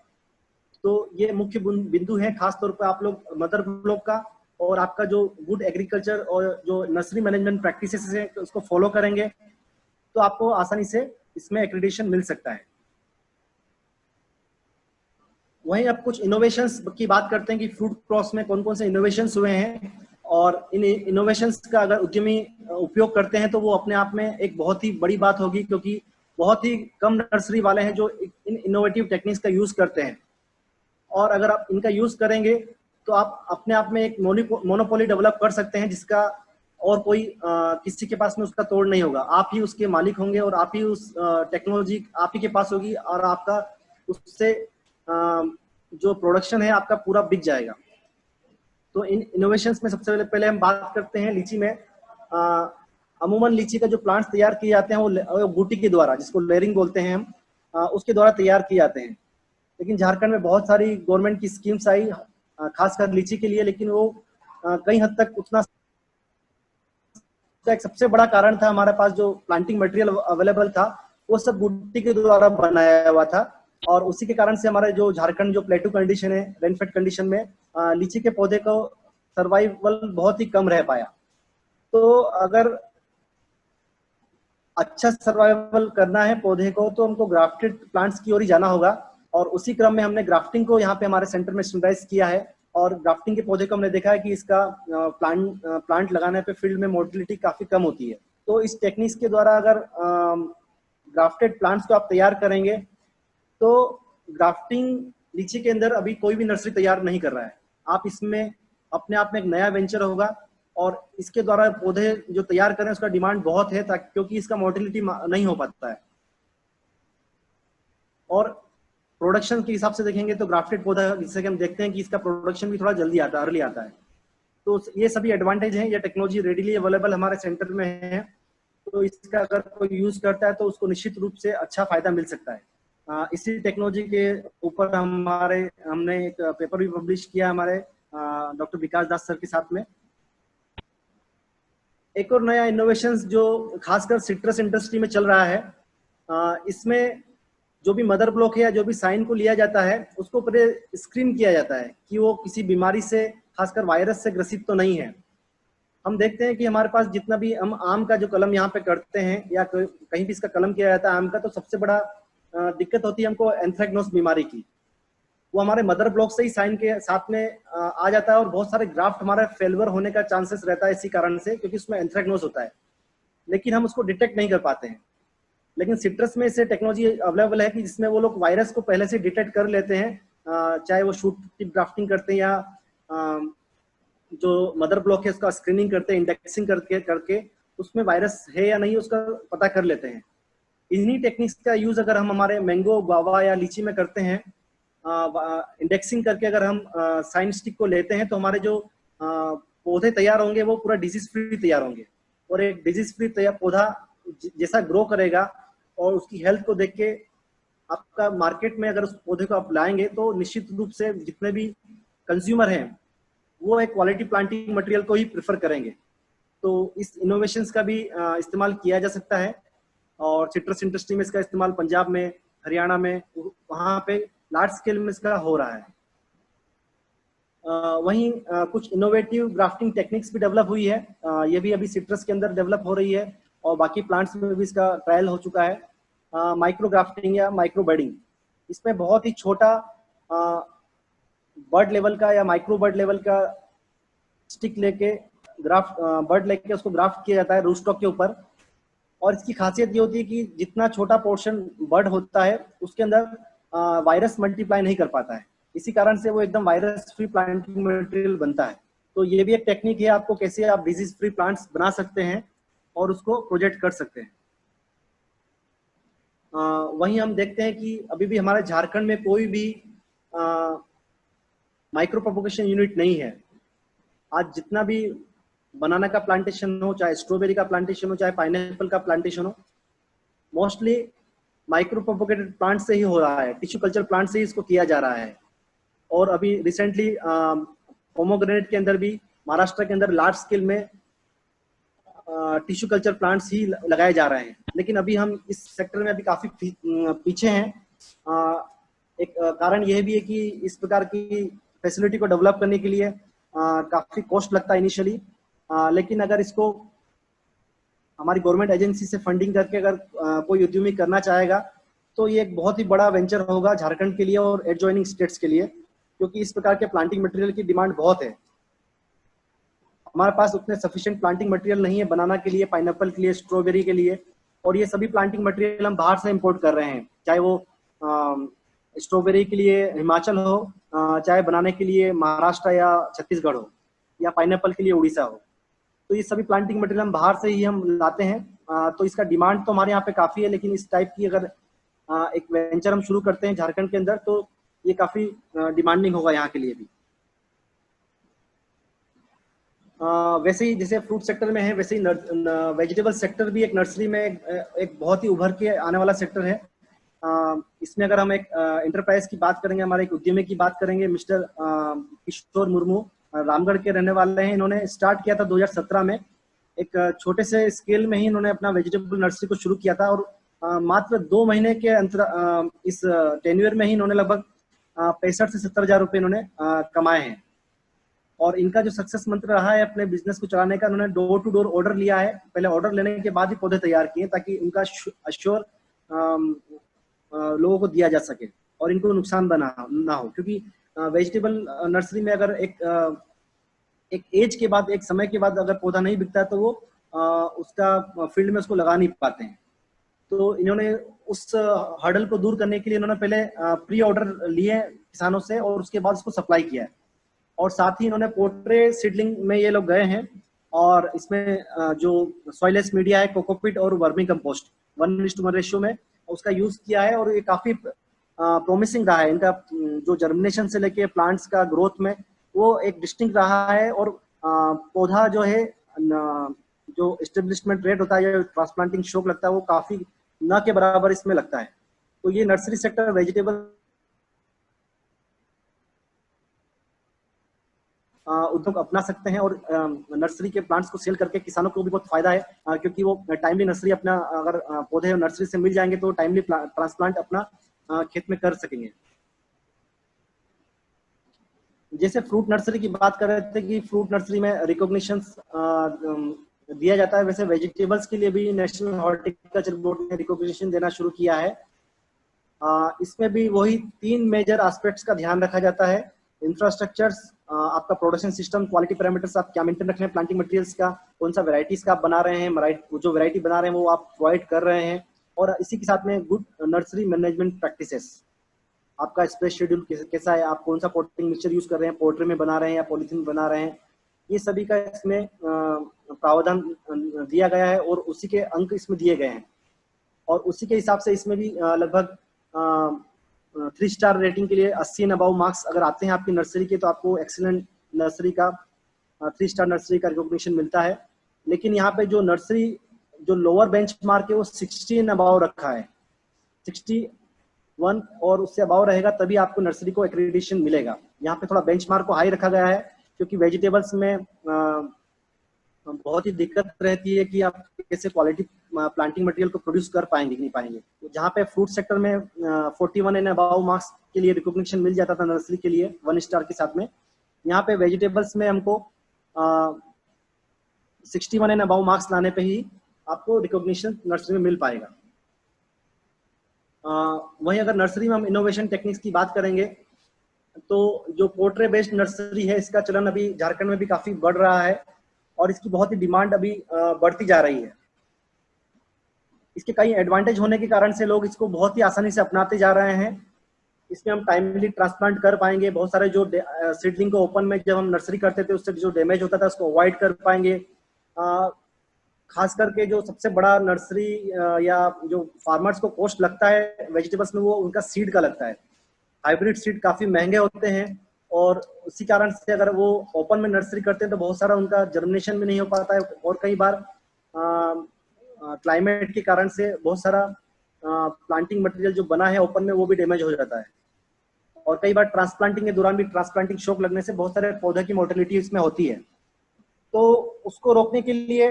तो ये मुख्य बिंदु है, खासतौर पर आप लोग मदर ब्लॉक का और आपका जो गुड एग्रीकल्चर और जो नर्सरी मैनेजमेंट प्रैक्टिसेस है उसको फॉलो करेंगे तो आपको आसानी से इसमें एक्रेडिटेशन मिल सकता है। वहीं अब कुछ इनोवेशंस की बात करते हैं कि फ्रूट क्रॉस में कौन कौन से इनोवेशंस हुए हैं, और इन इनोवेशंस का अगर उद्यमी उपयोग करते हैं तो वो अपने आप में एक बहुत ही बड़ी बात होगी, क्योंकि बहुत ही कम नर्सरी वाले हैं जो इन इनोवेटिव टेक्निक्स का यूज करते हैं। और अगर आप इनका यूज करेंगे तो आप अपने आप में एक मोनोपोली डेवलप कर सकते हैं, जिसका और कोई किसी के पास में उसका तोड़ नहीं होगा। आप ही उसके मालिक होंगे और आप ही उस टेक्नोलॉजी आप ही के पास होगी, और आपका उससे जो प्रोडक्शन है आपका पूरा बिक जाएगा। तो इन इनोवेशंस में सबसे पहले हम बात करते हैं लीची में। अमूमन लीची का जो प्लांट्स तैयार किए जाते हैं वो बूटी के द्वारा, जिसको लेयरिंग बोलते हैं हम, उसके द्वारा तैयार किए जाते हैं। लेकिन झारखंड में बहुत सारी गवर्नमेंट की स्कीम्स आई खासकर लीची के लिए, लेकिन वो कई हद तक उतना, एक सबसे बड़ा कारण था हमारे पास जो प्लांटिंग मटेरियल अवेलेबल था वो सब बूटी के द्वारा बनाया हुआ था, और उसी के कारण से हमारे जो झारखंड जो प्लेटू कंडीशन है, रेनफेड कंडीशन में लीची के पौधे को सर्वाइवल बहुत ही कम रह पाया। तो अगर अच्छा सर्वाइवल करना है पौधे को तो हमको ग्राफ्टेड प्लांट्स की ओर ही जाना होगा, और उसी क्रम में हमने ग्राफ्टिंग को यहाँ पे हमारे सेंटर में स्टैंडर्डाइज किया है। और ग्राफ्टिंग के पौधे को हमने देखा है कि इसका प्लांट लगाने पे फील्ड में मोर्टिलिटी काफी कम होती है। तो इस टेक्निक्स के द्वारा अगर ग्राफ्टेड प्लांट्स को आप तैयार करेंगे तो ग्राफ्टिंग लीची के अंदर अभी कोई भी नर्सरी तैयार नहीं कर रहा है। आप इसमें अपने आप में एक नया वेंचर होगा, और इसके द्वारा पौधे जो तैयार करें उसका डिमांड बहुत है, क्योंकि इसका मोर्टिलिटी नहीं हो पाता है। और प्रोडक्शन के हिसाब से देखेंगे तो ग्राफ्टेड पौधा जिससे कि हम देखते हैं कि इसका प्रोडक्शन भी थोड़ा जल्दी आता है, अर्ली आता है। तो ये सभी एडवांटेज हैं, ये टेक्नोलॉजी रेडीली अवेलेबल हमारे सेंटर में है, तो इसका अगर कोई यूज करता है तो उसको निश्चित रूप से अच्छा फायदा मिल सकता है। इसी टेक्नोलॉजी के ऊपर हमने एक पेपर भी पब्लिश किया हमारे डॉक्टर विकास दास सर के साथ में। एक और नया इनोवेशंस जो खासकर सिट्रस इंडस्ट्री में चल रहा है, इसमें जो भी मदर ब्लॉक है या जो भी साइन को लिया जाता है उसको पहले स्क्रीन किया जाता है कि वो किसी बीमारी से, खासकर वायरस से ग्रसित तो नहीं है। हम देखते हैं कि हमारे पास जितना भी हम आम का जो कलम यहाँ पे करते हैं या कहीं भी इसका कलम किया जाता है आम का, तो सबसे बड़ा दिक्कत होती है हमको एंथ्रेक्नोज बीमारी की। वो हमारे मदर ब्लॉक से ही साइन के साथ में आ जाता है, और बहुत सारे ग्राफ्ट हमारे फेलवर होने का चांसेस रहता है इसी कारण से, क्योंकि उसमें एंथ्रेक्नोज होता है, लेकिन हम उसको डिटेक्ट नहीं कर पाते हैं। लेकिन सिट्रस में ऐसे टेक्नोलॉजी अवेलेबल है कि जिसमें वो लोग वायरस को पहले से डिटेक्ट कर लेते हैं, चाहे वो शूट टिप ग्राफ्टिंग करते हैं या जो मदर ब्लॉक है उसका स्क्रीनिंग करते हैं, इंडेक्सिंग करके उसमें वायरस है या नहीं उसका पता कर लेते हैं। इन्हीं टेक्निक्स का यूज अगर हम हमारे मैंगो, गुआवा या लीची में करते हैं, इंडेक्सिंग करके अगर हम साइन स्टिक को लेते हैं तो हमारे जो पौधे तैयार होंगे वो पूरा डिजीज फ्री तैयार होंगे। और एक डिजीज फ्री पौधा जैसा ग्रो करेगा और उसकी हेल्थ को देख के आपका मार्केट में अगर उस पौधे को आप लाएंगे तो निश्चित रूप से जितने भी कंज्यूमर हैं वो एक क्वालिटी प्लांटिंग मटेरियल को ही प्रेफर करेंगे। तो इस इनोवेशंस का भी इस्तेमाल किया जा सकता है, और सिट्रस इंडस्ट्री में इसका इस्तेमाल पंजाब में, हरियाणा में, वहाँ पे लार्ज स्केल में इसका हो रहा है। वहीं कुछ इनोवेटिव ग्राफ्टिंग टेक्निक्स भी डेवलप हुई है, ये भी अभी सिट्रस के अंदर डेवलप हो रही है और बाकी प्लांट्स में भी इसका ट्रायल हो चुका है। माइक्रो ग्राफ्टिंग या माइक्रो बडिंग, इसमें बहुत ही छोटा बर्ड लेवल का या माइक्रो बर्ड लेवल का स्टिक लेके ग्राफ्ट बर्ड लेके उसको ग्राफ्ट किया जाता है रूटस्टॉक के ऊपर। और इसकी खासियत ये होती है कि जितना छोटा पोर्शन बर्ड होता है उसके अंदर वायरस मल्टीप्लाई नहीं कर पाता है, इसी कारण से वो एकदम वायरस फ्री प्लांटिंग मटेरियल बनता है। तो ये भी एक टेक्निक है आपको कैसे आप डिजीज फ्री प्लांट्स बना सकते हैं और उसको प्रोजेक्ट कर सकते हैं। वहीं हम देखते हैं कि अभी भी हमारे झारखंड में कोई भी माइक्रो प्रोपोगेशन यूनिट नहीं है। आज जितना भी बनाना का प्लांटेशन हो, चाहे स्ट्रॉबेरी का प्लांटेशन हो, चाहे पाइनएप्पल का प्लांटेशन हो, मोस्टली माइक्रो प्रोपोगेटेड प्लांट से ही हो रहा है, टिश्यू कल्चर प्लांट से ही इसको किया जा रहा है। और अभी रिसेंटली पोमोग्रेनेट के अंदर भी महाराष्ट्र के अंदर लार्ज स्केल में टिश्यू कल्चर प्लांट्स ही लगाए जा रहे हैं। लेकिन अभी हम इस सेक्टर में अभी काफी पीछे हैं। एक कारण यह भी है कि इस प्रकार की फैसिलिटी को डेवलप करने के लिए काफी कॉस्ट लगता है इनिशियली, लेकिन अगर इसको हमारी गवर्नमेंट एजेंसी से फंडिंग करके अगर कोई उद्यमी करना चाहेगा तो ये एक बहुत ही बड़ा वेंचर होगा झारखंड के लिए और एडजॉइनिंग स्टेट्स के लिए, क्योंकि इस प्रकार के प्लांटिंग मटेरियल की डिमांड बहुत है। हमारे पास उतने सफिशिएंट प्लांटिंग मटेरियल नहीं है बनाना के लिए, पाइनएप्पल के लिए, स्ट्रॉबेरी के लिए, और ये सभी प्लांटिंग मटेरियल हम बाहर से इंपोर्ट कर रहे हैं, चाहे वो स्ट्रॉबेरी के लिए हिमाचल हो, चाहे बनाने के लिए महाराष्ट्र या छत्तीसगढ़ हो, या पाइनएप्पल के लिए उड़ीसा हो। तो ये सभी प्लांटिंग मटेरियल हम बाहर से ही हम लाते हैं। तो इसका डिमांड तो हमारे यहाँ पे काफी है, लेकिन इस टाइप की अगर एक वेंचर हम शुरू करते हैं झारखंड के अंदर तो ये काफी डिमांडिंग होगा यहाँ के लिए भी। वैसे ही जैसे फ्रूट सेक्टर में है, वैसे ही वेजिटेबल सेक्टर भी एक नर्सरी में एक बहुत ही उभर के आने वाला सेक्टर है। इसमें अगर हम एक इंटरप्राइज की बात करेंगे, हमारे एक उद्यमी की बात करेंगे, मिस्टर किशोर मुर्मू रामगढ़ के रहने वाले हैं। इन्होंने स्टार्ट किया था 2017 में, एक छोटे से स्केल में ही इन्होंने अपना वेजिटेबल नर्सरी को शुरू किया था, और मात्र 2 महीने के अंतर इस टेन्यूर में ही इन्होंने लगभग 65 से 70 हजार रुपये इन्होंने कमाए हैं। और इनका जो सक्सेस मंत्र रहा है अपने बिजनेस को चलाने का, उन्होंने डोर टू डोर ऑर्डर लिया है। पहले ऑर्डर लेने के बाद ही पौधे तैयार किए ताकि उनका अश्योर लोगों को दिया जा सके और इनको नुकसान ना हो, क्योंकि वेजिटेबल नर्सरी में अगर एक एज के बाद, एक समय के बाद अगर पौधा नहीं बिकता है तो वो उसका फील्ड में उसको लगा नहीं पाते हैं। तो इन्होंने उस हर्डल को दूर करने के लिए इन्होंने पहले प्री ऑर्डर लिए किसानों से और उसके बाद उसको सप्लाई किया है। और साथ ही इन्होंने पोर्ट्रे सीडलिंग में ये लोग गए हैं और इसमें जो सॉइलेस मीडिया है, कोकोपिट और वर्मी कंपोस्ट 1:1 रेशियो में उसका यूज किया है, और ये काफी प्रोमिसिंग रहा है। इनका जो जर्मिनेशन से लेके प्लांट्स का ग्रोथ में वो एक डिस्टिंक्ट रहा है, और पौधा जो है जो एस्टेब्लिशमेंट रेट होता है या ट्रांसप्लांटिंग शौक लगता है वो काफी न के बराबर इसमें लगता है। तो ये नर्सरी सेक्टर वेजिटेबल उद्योग अपना सकते हैं, और नर्सरी के प्लांट्स को सेल करके किसानों को भी बहुत फायदा है, क्योंकि वो टाइमली नर्सरी अपना अगर पौधे नर्सरी से मिल जाएंगे तो टाइमली ट्रांसप्लांट अपना खेत में कर सकेंगे। जैसे फ्रूट नर्सरी की बात कर रहे थे कि फ्रूट नर्सरी में रिकॉग्निशन दिया जाता है, वैसे वेजिटेबल्स के लिए भी नेशनल हॉर्टिकल्चर बोर्ड ने रिकॉग्निशन देना शुरू किया है। इसमें भी वही 3 मेजर एस्पेक्ट्स का ध्यान रखा जाता है। इंफ्रास्ट्रक्चर्स, आपका प्रोडक्शन सिस्टम, क्वालिटी पैरामीटर्स आप क्या मेंटेन रख रहे हैं, प्लांटिंग मटेरियल्स का कौन सा वेराइटीज का आप बना रहे हैं, जो वेराइटी बना रहे हैं वो आप प्रोवाइड कर रहे हैं, और इसी के साथ में गुड नर्सरी मैनेजमेंट प्रैक्टिसेस, आपका स्प्रे शेड्यूल कैसा है, आप कौन सा पोटिंग मिक्सचर यूज कर रहे हैं, पोर्ट्रे में बना रहे हैं या पॉलीथीन बना रहे हैं, ये सभी का इसमें प्रावधान दिया गया है और उसी के अंक इसमें दिए गए हैं। और उसी के हिसाब से इसमें भी लगभग 3 स्टार रेटिंग के लिए 80 एंड अबव मार्क्स अगर आते हैं आपकी नर्सरी के तो आपको एक्सीलेंट नर्सरी का 3 स्टार नर्सरी का रिकॉग्निशन मिलता है। लेकिन यहाँ पे जो नर्सरी जो लोअर बेंच मार्क है वो 60 एंड अबव रखा है, 61 और उससे अबव रहेगा तभी आपको नर्सरी को एक्रेडिटेशन मिलेगा। यहाँ पे थोड़ा बेंच मार्क को हाई रखा गया है क्योंकि वेजिटेबल्स में बहुत ही दिक्कत रहती है कि आप कैसे क्वालिटी प्लांटिंग मटेरियल को प्रोड्यूस कर पाएंगे कि नहीं पाएंगे। तो जहाँ पे फ्रूट सेक्टर में 41 एंड अबव मार्क्स के लिए रिकॉग्निशन मिल जाता था नर्सरी के लिए 1 स्टार के साथ में, यहाँ पे वेजिटेबल्स में हमको 61 एंड अबव मार्क्स लाने पे ही आपको रिकॉग्निशन नर्सरी में मिल पाएगा। वहीं अगर नर्सरी में हम इनोवेशन टेक्निक्स की बात करेंगे तो जो पोर्ट्रे बेस्ड नर्सरी है इसका चलन अभी झारखंड में भी काफी बढ़ रहा है और इसकी बहुत ही डिमांड अभी बढ़ती जा रही है। इसके कई एडवांटेज होने के कारण से लोग इसको बहुत ही आसानी से अपनाते जा रहे हैं। इसमें हम टाइमली ट्रांसप्लांट कर पाएंगे, बहुत सारे जो सीडलिंग को ओपन में जब हम नर्सरी करते थे उससे जो डैमेज होता था उसको अवॉइड कर पाएंगे। खास करके जो सबसे बड़ा नर्सरी या जो फार्मर्स को कॉस्ट लगता है वेजिटेबल्स में वो उनका सीड का लगता है। हाइब्रिड सीड काफी महंगे होते हैं और उसी कारण से अगर वो ओपन में नर्सरी करते हैं तो बहुत सारा उनका जर्मिनेशन भी नहीं हो पाता है और कई बार क्लाइमेट के कारण से बहुत सारा प्लांटिंग मटेरियल जो बना है ओपन में वो भी डैमेज हो जाता है और कई बार ट्रांसप्लांटिंग के दौरान भी ट्रांसप्लांटिंग शॉक लगने से बहुत सारे पौधे की मोर्टेलिटी इसमें होती है। तो उसको रोकने के लिए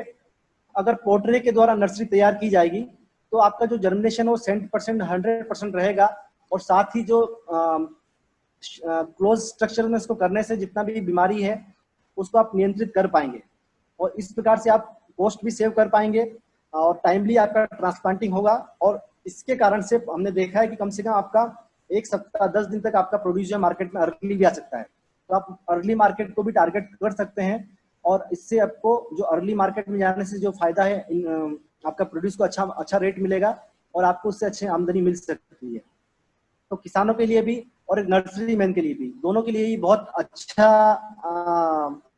अगर पोर्ट्रे के द्वारा नर्सरी तैयार की जाएगी तो आपका जो जर्मिनेशन वो 100% रहेगा और साथ ही जो क्लोज स्ट्रक्चर में इसको करने से जितना भी बीमारी है उसको आप नियंत्रित कर पाएंगे और इस प्रकार से आप कॉस्ट भी सेव कर पाएंगे और टाइमली आपका ट्रांसप्लांटिंग होगा। और इसके कारण से हमने देखा है कि कम से कम आपका 1 सप्ताह 10 दिन तक आपका प्रोड्यूस जो मार्केट में अर्ली भी आ सकता है, तो आप अर्ली मार्केट को भी टारगेट कर सकते हैं और इससे आपको जो अर्ली मार्केट में जाने से जो फायदा है आपका प्रोड्यूस को अच्छा रेट मिलेगा और आपको उससे अच्छी आमदनी मिल सकती है। तो किसानों के लिए भी और एक नर्सरी मैन के लिए भी, दोनों के लिए ही बहुत अच्छा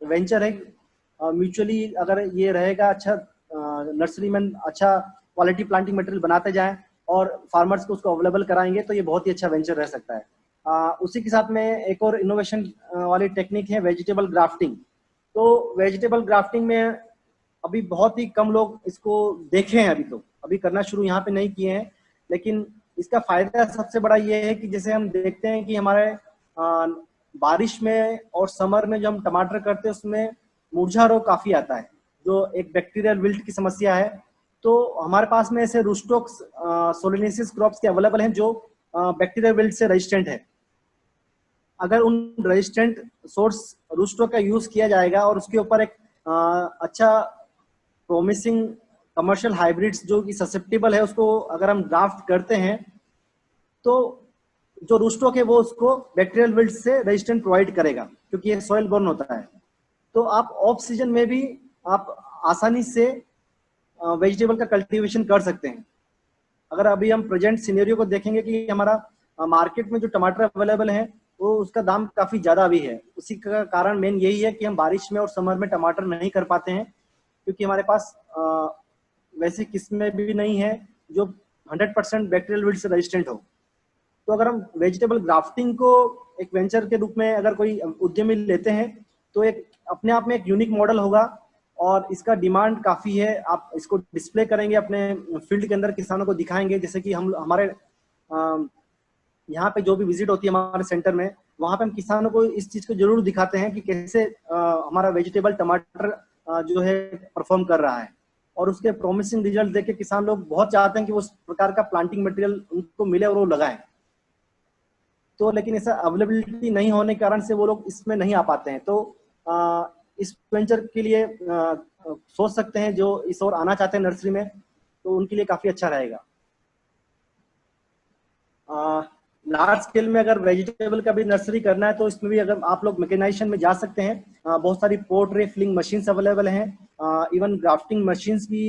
वेंचर है। म्यूचुअली अगर ये रहेगा अच्छा, नर्सरी मैन अच्छा क्वालिटी प्लांटिंग मटेरियल बनाते जाएं और फार्मर्स को उसको अवेलेबल कराएंगे तो ये बहुत ही अच्छा वेंचर रह सकता है। उसी के साथ में एक और इनोवेशन वाली टेक्निक है वेजिटेबल ग्राफ्टिंग। तो वेजिटेबल ग्राफ्टिंग में अभी बहुत ही कम लोग इसको देखे हैं, अभी करना शुरू यहाँ पे नहीं किए हैं, लेकिन इसका फायदा सबसे बड़ा ये है कि जैसे हम देखते हैं कि हमारे बारिश में और समर में जो हम टमाटर करते हैं उसमें मुरझा रोग काफी आता है जो एक बैक्टीरियल विल्ट की समस्या है। तो हमारे पास में ऐसे रूस्टोक्स सोलेनेसिस क्रॉप्स के अवेलेबल हैं जो बैक्टीरियल विल्ट से रेजिस्टेंट है। अगर उन रेजिस्टेंट सोर्स रूस्टोक का यूज किया जाएगा और उसके ऊपर एक अच्छा प्रोमिसिंग कमर्शियल हाइब्रिड्स जो कि ससेप्टेबल है उसको अगर हम ड्राफ्ट करते हैं तो जो रूस्टोक है वो उसको बैक्टीरियल विल्ट से रेजिस्टेंट प्रोवाइड करेगा क्योंकि ये सॉइल बोर्न होता है। तो आप ऑफ सीजन में भी आप आसानी से वेजिटेबल का कल्टीवेशन कर सकते हैं। अगर अभी हम प्रेजेंट सिनेरियो को देखेंगे कि हमारा मार्केट में जो टमाटर अवेलेबल है वो उसका दाम काफी ज्यादा भी है, उसी का कारण मेन यही है कि हम बारिश में और समर में टमाटर नहीं कर पाते हैं क्योंकि हमारे पास वैसी किस्में भी नहीं है जो 100% बैक्टीरियल विल्ट से रेजिस्टेंट हो। तो अगर हम वेजिटेबल ग्राफ्टिंग को एक वेंचर के रूप में अगर कोई उद्यमी लेते हैं तो एक अपने आप में एक यूनिक मॉडल होगा और इसका डिमांड काफी है। आप इसको डिस्प्ले करेंगे अपने फील्ड के अंदर, किसानों को दिखाएंगे, जैसे कि हम हमारे यहाँ पे जो भी विजिट होती है हमारे सेंटर में वहाँ पे हम किसानों को इस चीज को जरूर दिखाते हैं कि कैसे हमारा वेजिटेबल टमाटर जो है परफॉर्म कर रहा है और उसके प्रॉमिसिंग रिजल्ट देख के किसान लोग बहुत चाहते हैं कि उस प्रकार का प्लांटिंग मटेरियल उनको मिले और वो लगाएं। तो लेकिन ऐसा अवेलेबिलिटी नहीं होने के कारण से वो लोग इसमें नहीं आ पाते हैं। तो इस वेंचर के लिए सोच सकते हैं जो इस ओर आना चाहते हैं नर्सरी में, तो उनके लिए काफी अच्छा रहेगा। लार्ज स्केल में अगर वेजिटेबल का भी नर्सरी करना है तो इसमें भी अगर आप लोग मैकेनाइजेशन में जा सकते हैं। बहुत सारी पोर्ट्रे फिलिंग मशीन्स अवेलेबल हैं, इवन ग्राफ्टिंग मशीन्स भी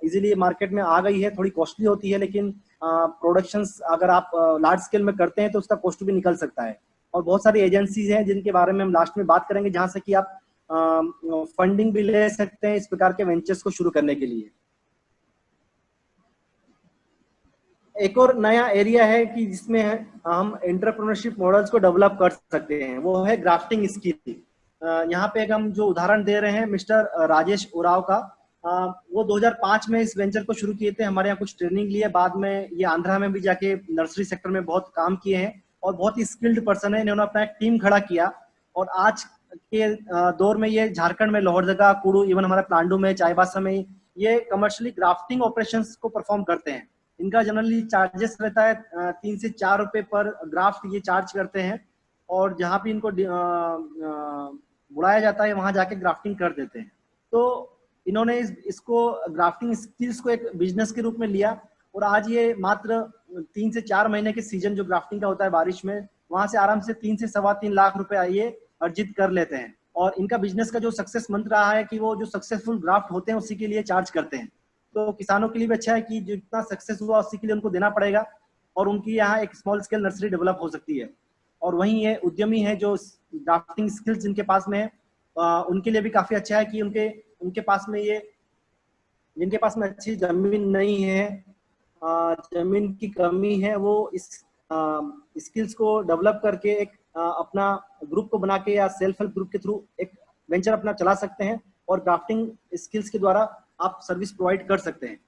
इजीली मार्केट में आ गई है। थोड़ी कॉस्टली होती है लेकिन प्रोडक्शंस अगर आप लार्ज स्केल में करते हैं तो उसका कॉस्ट भी निकल सकता है। और बहुत सारी एजेंसीज हैं जिनके बारे में हम लास्ट में बात करेंगे जहां से कि आप फंडिंग भी ले सकते हैं इस प्रकार के वेंचर्स को शुरू करने के लिए। एक और नया एरिया है कि जिसमें हम एंटरप्रेन्योरशिप मॉडल्स को डेवलप कर सकते हैं, वो है ग्राफ्टिंग स्किल। यहाँ पे एक हम जो उदाहरण दे रहे हैं मिस्टर राजेश उराव का, वो 2005 में इस वेंचर को शुरू किए थे, हमारे यहाँ कुछ ट्रेनिंग लिए, बाद में ये आंध्रा में भी जाके नर्सरी सेक्टर में बहुत काम किए हैं और बहुत ही स्किल्ड पर्सन है। इन्होंने अपना एक टीम खड़ा किया और आज के दौर में ये झारखंड में लोहरदगा, कुडू, इवन हमारे प्लांडू में, चाईबासा में ये कमर्शियली ग्राफ्टिंग ऑपरेशंस को परफॉर्म करते हैं। इनका जनरली चार्जेस रहता है 3 से 4 रुपए पर ग्राफ्ट ये चार्ज करते हैं और जहाँ भी इनको बुलाया जाता है वहां जाके ग्राफ्टिंग कर देते हैं। तो इन्होंने इसको ग्राफ्टिंग स्किल्स को एक बिजनेस के रूप में लिया और आज ये मात्र 3 से 4 महीने के सीजन जो ग्राफ्टिंग का होता है बारिश में, वहां से आराम से 3 से 3.25 लाख रुपए ये अर्जित कर लेते हैं। और इनका बिजनेस का जो सक्सेस मंत्र रहा है कि वो जो सक्सेसफुल ग्राफ्ट होते हैं उसी के लिए चार्ज करते हैं। तो किसानों के लिए भी अच्छा है कि जितना सक्सेस हुआ उसी के लिए उनको देना पड़ेगा और उनकी यहाँ एक स्मॉल स्केल नर्सरी डेवलप हो सकती है। और वहीं ये उद्यमी है जो ग्राफ्टिंग स्किल्स जिनके पास में है, उनके लिए भी काफी अच्छा है कि उनके पास में ये, जिनके पास में अच्छी जमीन नहीं है, जमीन की कमी है, वो इस स्किल्स को डेवलप करके एक अपना ग्रुप को बना के या सेल्फ हेल्प ग्रुप के थ्रू एक वेंचर अपना चला सकते हैं और ग्राफ्टिंग स्किल्स के द्वारा आप सर्विस प्रोवाइड कर सकते हैं।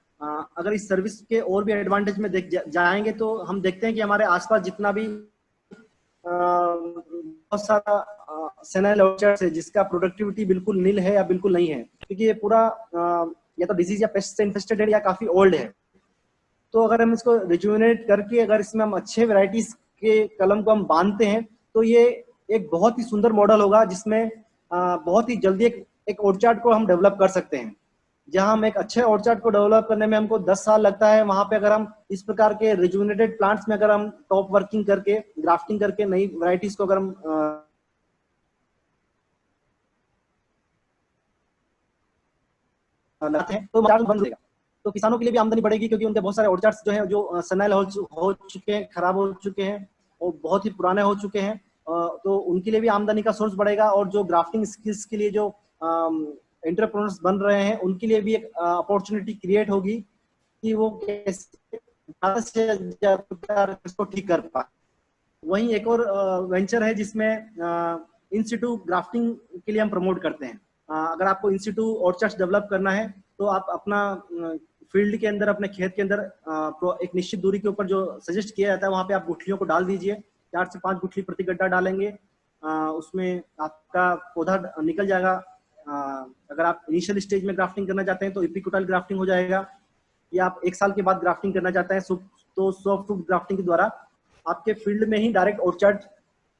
अगर इस सर्विस के और भी एडवांटेज में देख जाएंगे तो हम देखते हैं कि हमारे आसपास जितना भी बहुत सारा सेनाइल ऑर्चर्ड्स है जिसका प्रोडक्टिविटी बिल्कुल नील है या बिल्कुल नहीं है, क्योंकि ये पूरा या तो डिजीज या पेस्ट से इन्फेस्टेड है या काफी ओल्ड है। तो अगर हम इसको रिजुविनेट करके अगर इसमें हम अच्छे वैरायटीज के कलम को हम बांधते हैं तो ये एक बहुत ही सुंदर मॉडल होगा जिसमें बहुत ही जल्दी एक ऑर्चार्ड को हम डेवलप कर सकते हैं। जहां हम एक अच्छे ऑर्चार्ड को डेवलप करने में हमको 10 साल लगता है, वहां पे अगर हम इस प्रकार के रिजुविनेटेड प्लांट्स में अगर हम टॉप वर्किंग करके ग्राफ्टिंग करके नई वैरायटीज को अगर हम लाते हैं तो बंद हो जाएगा। तो किसानों के लिए भी आमदनी बढ़ेगी, क्योंकि उनके बहुत सारे ऑर्चार्ड्स जो है जो सेनाइल हो चुके हैं, खराब हो चुके हैं और बहुत ही पुराने हो चुके हैं, तो उनके लिए भी आमदनी का सोर्स बढ़ेगा। और जो ग्राफ्टिंग स्किल्स के लिए जो एंटरप्रेन्योर्स बन रहे हैं उनके लिए भी एक अपॉर्चुनिटी क्रिएट होगी कि वो कैसे ज़्यादा से ज़्यादा इसको ठीक कर पाए। वहीं एक और वेंचर है जिसमें इंस्टीट्यू ग्राफ्टिंग के लिए हम प्रमोट करते हैं। अगर आपको इंस्टीट्यू ऑर्चार्ड्स डेवलप करना है तो आप अपना फील्ड के अंदर, अपने खेत के अंदर एक निश्चित दूरी के ऊपर जो सजेस्ट किया जाता है वहां पे आप गुठलियों को डाल दीजिए। 4 से 5 गुठली प्रति गड्ढा डालेंगे, उसमें आपका पौधा निकल जाएगा। अगर आप इनिशियल स्टेज में ग्राफ्टिंग करना चाहते हैं तो इपिकोटाइल ग्राफ्टिंग हो जाएगा, या आप 1 साल के बाद ग्राफ्टिंग करना चाहते हैं तो सॉफ्ट वुड ग्राफ्टिंग के द्वारा आपके फील्ड में ही डायरेक्ट ऑर्चार्ड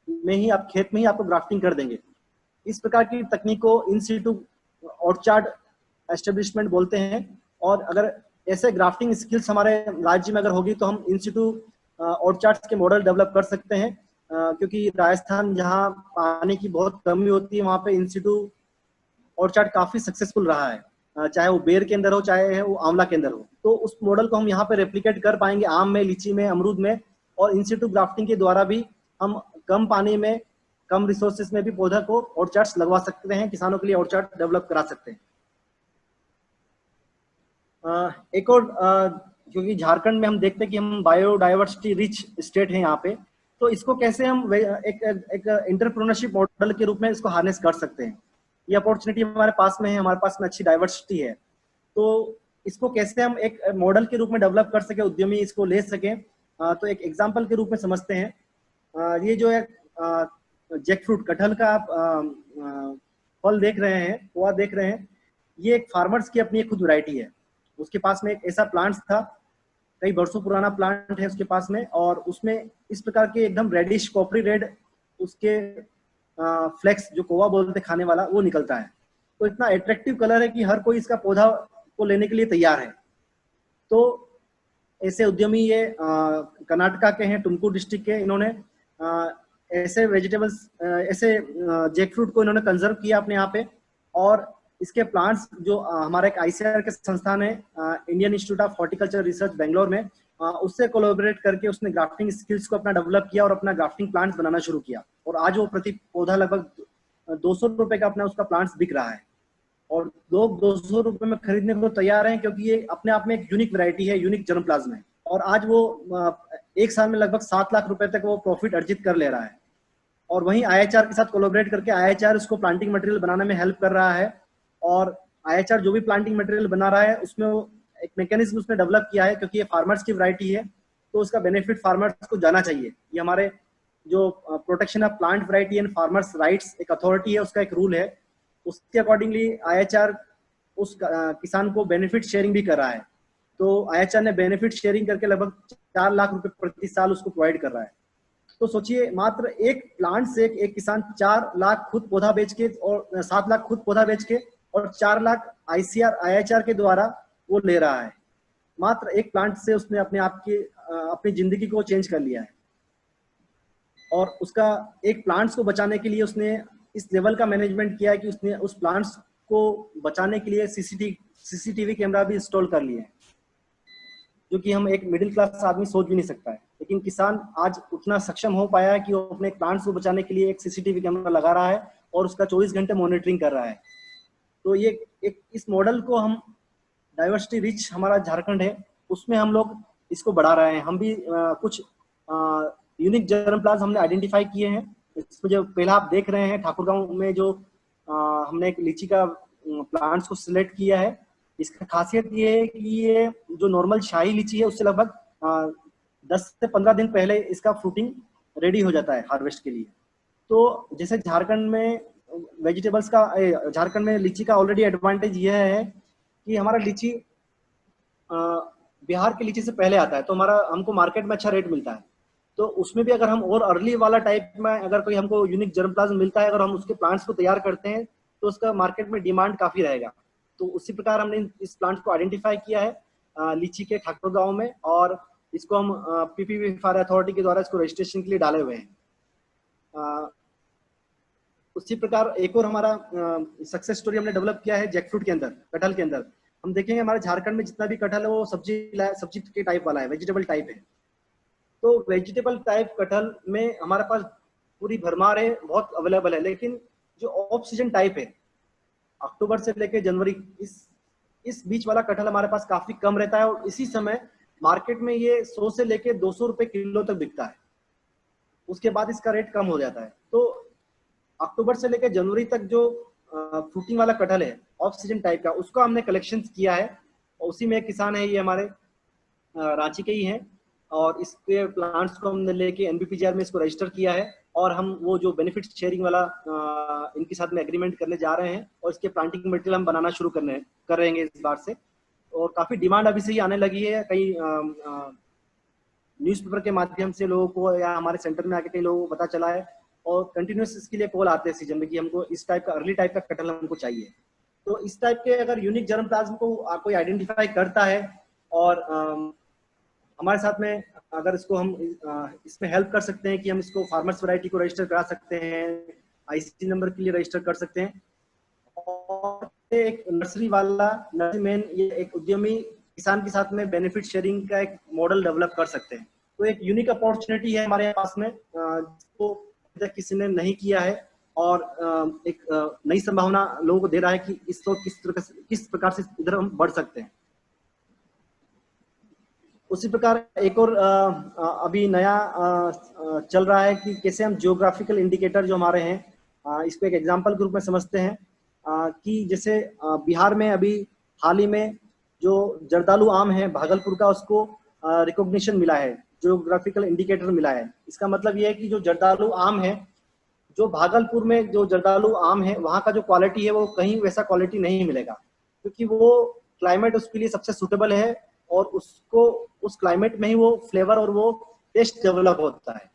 में ही आप खेत में ही आपको ग्राफ्टिंग कर देंगे। इस प्रकार की तकनीक को इन सीटू ऑर्चार्ड एस्टेब्लिशमेंट बोलते हैं। और अगर ऐसे ग्राफ्टिंग स्किल्स हमारे राज्य में अगर होगी तो हम इंस्टीट्यूट ऑर्चार्ड्स के मॉडल डेवलप कर सकते हैं, क्योंकि राजस्थान जहाँ पानी की बहुत कमी होती है वहाँ पे इंस्टीट्यूट ऑर्चार्ड काफी सक्सेसफुल रहा है, चाहे वो बेर के अंदर हो चाहे वो आंवला के अंदर हो। तो उस मॉडल को हम यहाँ पे रेप्लिकेट कर पाएंगे आम में, लीची में, अमरूद में। और इंस्टीट्यूट ग्राफ्टिंग के द्वारा भी हम कम पानी में, कम रिसोर्सेज में भी पौधा को ऑर्चार्ड्स लगवा सकते हैं, किसानों के लिए ऑर्चार्ड डेवलप करा सकते हैं। एक और क्योंकि झारखंड में हम देखते हैं कि हम बायोडाइवर्सिटी रिच स्टेट है यहाँ पे, तो इसको कैसे हम एक एंटरप्रेन्योरशिप मॉडल के रूप में इसको हार्नेस कर सकते हैं। ये अपॉर्चुनिटी हमारे पास में है, हमारे पास में अच्छी डाइवर्सिटी है, तो इसको कैसे हम एक मॉडल के रूप में डेवलप कर सके, उद्यमी इसको ले सके। तो एक एग्जाम्पल के रूप में समझते हैं। ये जो है जैक फ्रूट, कटहल का आप फल देख रहे हैं, पोहा देख रहे हैं, ये एक फार्मर्स की अपनी खुद वैरायटी है। उसके पास में एक ऐसा प्लांट था, कई वर्षों पुराना प्लांट है उसके पास में, और उसमें इस प्रकार के एकदम रेडिश कॉपरी रेड उसके फ्लेक्स जो कोवा बोलते खाने वाला वो निकलता है। तो इतना अट्रैक्टिव कलर है कि हर कोई इसका पौधा को लेने के लिए तैयार है। तो ऐसे उद्यमी ये कर्नाटका के हैं, तुमकुर डिस्ट्रिक्ट के, इन्होंने ऐसे वेजिटेबल्स, ऐसे जैक फ्रूट को इन्होंने कंजर्व किया अपने यहाँ पे। और इसके प्लांट्स जो हमारा एक आईसीआर के संस्थान है, Indian institute of horticulture research Bangalore में, उससे कोलैबोरेट करके उसने ग्राफ्टिंग स्किल्स को अपना डेवलप किया और अपना ग्राफ्टिंग प्लांट्स बनाना शुरू किया। और आज वो प्रति पौधा लगभग 200 रुपए का अपना उसका प्लांट्स बिक रहा है, और लोग 200 रुपए में खरीदने को तैयार हैं, क्योंकि ये अपने आप में एक यूनिक वैरायटी है, यूनिक जर्मप्लाज्म है। और आज वो 1 साल में लगभग 7 लाख रुपए तक वो प्रॉफिट अर्जित कर ले रहा है। और वहीं आईएचआर के साथ कोलैबोरेट करके आईएचआर उसको प्लांटिंग मटेरियल बनाने में हेल्प कर रहा है। और आईएचआर जो भी प्लांटिंग मटेरियल बना रहा है उसमें वो एक मैकेनिज्म उसने डेवलप किया है, क्योंकि ये फार्मर्स की वैरायटी है तो उसका बेनिफिट फार्मर्स को जाना चाहिए। ये हमारे जो protection of plant variety and farmers rights एक अथॉरिटी है, उसका एक रूल है, उसके अकॉर्डिंगली आईएचआर उस किसान को बेनिफिट शेयरिंग भी कर रहा है। तो आईएचआर ने बेनिफिट शेयरिंग करके लगभग 4 लाख रुपए प्रति साल उसको प्रोवाइड कर रहा है। तो सोचिए, मात्र एक प्लांट से एक किसान 4 लाख खुद पौधा बेच के और 7 लाख खुद पौधा बेच के और 4 लाख आईसीआर आईएचआर के द्वारा वो ले रहा है। मात्र एक प्लांट से उसने अपनी जिंदगी को चेंज कर लिया है। और उसका एक प्लांट्स को बचाने के लिए उसने इस लेवल का मैनेजमेंट किया है कि उसने उस प्लांट्स को बचाने के लिए सीसीटीवी कैमरा भी इंस्टॉल कर लिए हैं, जो कि हम एक मिडिल क्लास आदमी सोच भी नहीं सकता है। लेकिन किसान आज उतना सक्षम हो पाया है कि वो अपने प्लांट्स को बचाने के लिए एक सीसीटीवी कैमरा लगा रहा है और उसका 24 घंटे मॉनिटरिंग कर रहा है। तो ये इस मॉडल को हम डाइवर्सिटी रिच हमारा झारखंड है, उसमें हम लोग इसको बढ़ा रहे हैं। हम भी कुछ यूनिक जर्म प्लांट्स हमने आइडेंटिफाई किए हैं। इसमें जो पहला आप देख रहे हैं ठाकुरगांव में जो हमने एक लीची का प्लांट्स को सिलेक्ट किया है। इसका खासियत ये है कि ये जो नॉर्मल शाही लीची है उससे लगभग 10 से 15 दिन पहले इसका फ्रूटिंग रेडी हो जाता है हार्वेस्ट के लिए। तो जैसे झारखंड में वेजिटेबल्स का झारखंड में लीची का ऑलरेडी एडवांटेज यह है कि हमारा लीची बिहार की लीची से पहले आता है, तो हमको मार्केट में अच्छा रेट मिलता है। तो उसमें भी अगर हम और अर्ली वाला टाइप में अगर कोई हमको यूनिक जर्मप्लाज्म मिलता है, अगर हम उसके प्लांट्स को तैयार करते हैं तो उसका मार्केट में डिमांड काफी रहेगा। तो उसी प्रकार हमने इस प्लांट को आइडेंटिफाई किया है लीची के ठाकुरगांव में, और इसको हम PPVFR अथॉरिटी के द्वारा इसको रजिस्ट्रेशन के लिए डाले हुए हैं। उसी प्रकार एक और हमारा सक्सेस स्टोरी हमने डेवलप किया है जैकफ्रूट के अंदर, कटहल के अंदर। हम देखेंगे हमारे झारखंड में जितना भी कटहल है वो सब्जी के टाइप वाला है, वेजिटेबल टाइप है। तो वेजिटेबल टाइप कटहल में हमारे पास पूरी भरमार है, बहुत अवेलेबल है। लेकिन जो ऑफ सीजन टाइप है, अक्टूबर से लेकर जनवरी, इस बीच वाला कटहल हमारे पास काफी कम रहता है, और इसी समय मार्केट में ये 100 से लेकर 200 रुपए किलो तक बिकता है। उसके बाद इसका रेट कम हो जाता है। तो अक्टूबर से लेकर जनवरी तक जो फ्रूटिंग वाला कटहल है ऑफ सीजन टाइप का, उसको हमने कलेक्शन किया है। और उसी में एक किसान है, ये हमारे रांची के ही हैं, और इसके प्लांट्स को हमने लेके NBPGR में इसको रजिस्टर किया है। और हम वो जो बेनिफिट शेयरिंग वाला इनके साथ में एग्रीमेंट करने जा रहे हैं, और इसके प्लांटिंग मटेरियल हम बनाना शुरू कर रहे हैं इस बार से। और काफी डिमांड अभी से ही आने लगी है। कई न्यूज़पेपर के माध्यम से लोगों को या हमारे सेंटर में आके कई लोगों को पता चला है, और कंटिन्यूस इसके लिए कॉल आते हैं सीजन में कि हमको इस टाइप का अर्ली टाइप का कटहल हमको चाहिए। तो इस टाइप के अगर यूनिक जर्मप्लाज्म को कोई आइडेंटिफाई करता है और हमारे साथ में अगर इसको हम इसमें हेल्प कर सकते हैं कि हम इसको फार्मर्स वैरायटी को रजिस्टर करा सकते हैं, IC नंबर के लिए रजिस्टर कर सकते हैं, और एक नर्सरी वाला नर्सरी मैन, ये एक उद्यमी किसान के साथ में बेनिफिट शेयरिंग का एक मॉडल डेवलप कर सकते हैं। तो एक यूनिक अपॉर्चुनिटी है हमारे पास में, जिसको किसी ने नहीं किया है, और एक नई संभावना लोगों को दे रहा है कि इसको किस प्रकार से इधर हम बढ़ सकते हैं। उसी प्रकार एक और अभी नया चल रहा है कि कैसे हम जियोग्राफिकल इंडिकेटर जो हमारे हैं, इसको एक एग्जांपल के रूप में समझते हैं कि जैसे बिहार में अभी हाल ही में जो जर्दालू आम है भागलपुर का, उसको रिकॉग्निशन मिला है, जियोग्राफिकल इंडिकेटर मिला है। इसका मतलब ये है कि जो जर्दालू आम है, जो भागलपुर में जो जर्दालू आम है, वहाँ का जो क्वालिटी है वो कहीं वैसा क्वालिटी नहीं मिलेगा, क्योंकि वो क्लाइमेट उसके लिए सबसे सूटेबल है, और उसको उस क्लाइमेट में ही वो फ्लेवर और वो टेस्ट डेवलप होता है।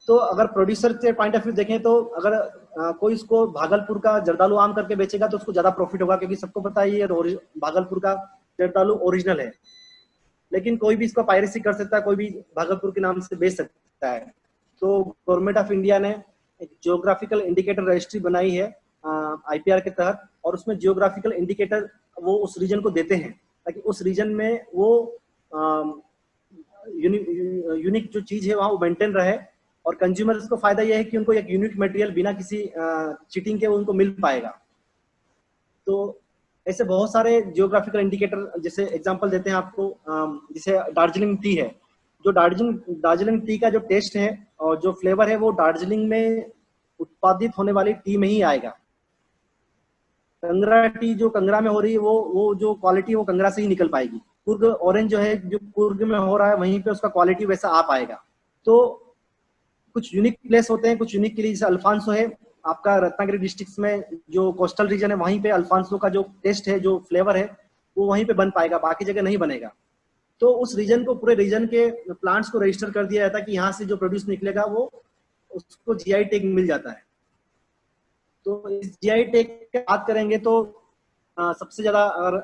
तो अगर प्रोड्यूसर के पॉइंट ऑफ व्यू देखें तो अगर कोई इसको भागलपुर का जर्दालू आम करके बेचेगा तो उसको ज्यादा प्रॉफिट होगा, क्योंकि सबको पता है ये भागलपुर का जर्दालू ओरिजिनल है। लेकिन कोई भी इसको पायरेसी कर सकता है, कोई भी भागलपुर के नाम से बेच सकता है। तो गवर्नमेंट ऑफ इंडिया ने एक जियोग्राफिकल इंडिकेटर रजिस्ट्री बनाई है IPR के तहत, और उसमें जियोग्राफिकल इंडिकेटर वो उस रीजन को देते हैं, ताकि उस रीजन में वो यूनिक जो चीज है वहाँ वो मेंटेन रहे, और कंज्यूमर्स को फायदा यह है कि उनको एक यूनिक मटेरियल बिना किसी चीटिंग के उनको मिल पाएगा। तो ऐसे बहुत सारे जियोग्राफिकल इंडिकेटर, जैसे एग्जांपल देते हैं आपको, जैसे दार्जिलिंग टी है, जो दार्जिलिंग टी का जो टेस्ट है और जो फ्लेवर है वो दार्जिलिंग में उत्पादित होने वाली टी में ही आएगा। कंगरा टी जो कंगरा में हो रही है वो जो क्वालिटी वो कंगरा से ही निकल पाएगी। कुर्ग ऑरेंज जो है, जो कुर्ग में हो रहा है, वहीं पे उसका क्वालिटी वैसा आ पाएगा। तो कुछ यूनिक प्लेस होते हैं, कुछ यूनिक के लिए, जैसे अल्फांसो है आपका रत्नागिरी डिस्ट्रिक्ट में, जो कोस्टल रीजन है, वहीं पे अल्फांसो का जो टेस्ट है, जो फ्लेवर है, वो वहीं पे बन पाएगा, बाकी जगह नहीं बनेगा। तो उस रीजन को, पूरे रीजन के प्लांट्स को रजिस्टर कर दिया जाता है कि यहाँ से जो प्रोड्यूस निकलेगा वो उसको GI टैग मिल जाता है। तो इस GI टैग की बात करेंगे तो सबसे ज़्यादा अगर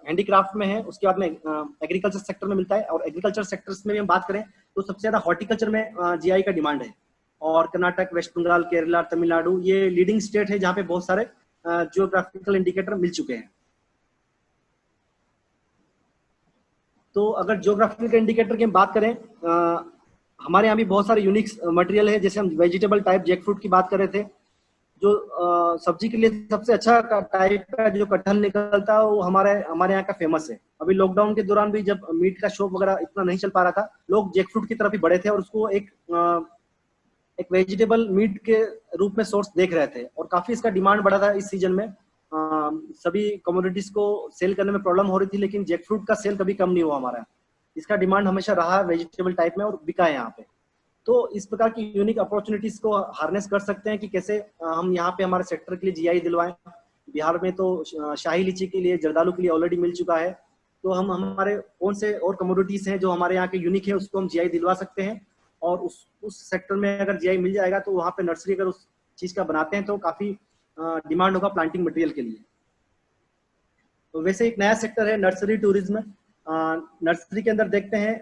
हैंडीक्राफ्ट में है, उसके बाद में एग्रीकल्चर सेक्टर में मिलता है, और एग्रीकल्चर सेक्टर्स में भी हम बात करें तो सबसे ज़्यादा हॉर्टिकल्चर में जीआई का डिमांड है। और कर्नाटक, वेस्ट बंगाल, केरला, तमिलनाडु ये लीडिंग स्टेट है जहाँ पे बहुत सारे जियोग्राफिकल इंडिकेटर मिल चुके हैं। तो अगर जियोग्राफिकल इंडिकेटर की हम बात करें, हमारे यहाँ भी बहुत सारे यूनिक मटेरियल है। जैसे हम वेजिटेबल टाइप जैक फ्रूट की बात कर रहे थे, जो सब्जी के लिए सबसे अच्छा टाइप का जो कटहल निकलता है वो हमारे यहाँ का फेमस है। अभी लॉकडाउन के दौरान भी जब मीट का शॉप वगैरह इतना नहीं चल पा रहा था, लोग जैक फ्रूट की तरफ ही बढ़े थे और उसको एक वेजिटेबल मीट के रूप में सोर्स देख रहे थे, और काफी इसका डिमांड बढ़ा था इस सीजन में। सभी कमोडिटीज को सेल करने में प्रॉब्लम हो रही थी, लेकिन जैक फ्रूट का सेल कभी कम नहीं हुआ हमारा। इसका डिमांड हमेशा रहा वेजिटेबल टाइप में और बिका है यहाँ पे। तो इस प्रकार की यूनिक अपॉर्चुनिटीज को हार्नेस कर सकते हैं कि कैसे हम यहाँ पे हमारे सेक्टर के लिए जीआई दिलवाएं। बिहार में तो शाही लीची के लिए, जर्दालू के लिए ऑलरेडी मिल चुका है। तो हम हमारे कौन से और कमोडिटीज हैं जो हमारे यहाँ के यूनिक है, उसको हम जीआई दिलवा सकते हैं। और उस सेक्टर में अगर जीआई मिल जाएगा तो वहाँ पे नर्सरी अगर उस चीज का बनाते हैं तो काफी डिमांड होगा प्लांटिंग मटेरियल के लिए। तो वैसे एक नया सेक्टर है नर्सरी टूरिज्म। नर्सरी के अंदर देखते हैं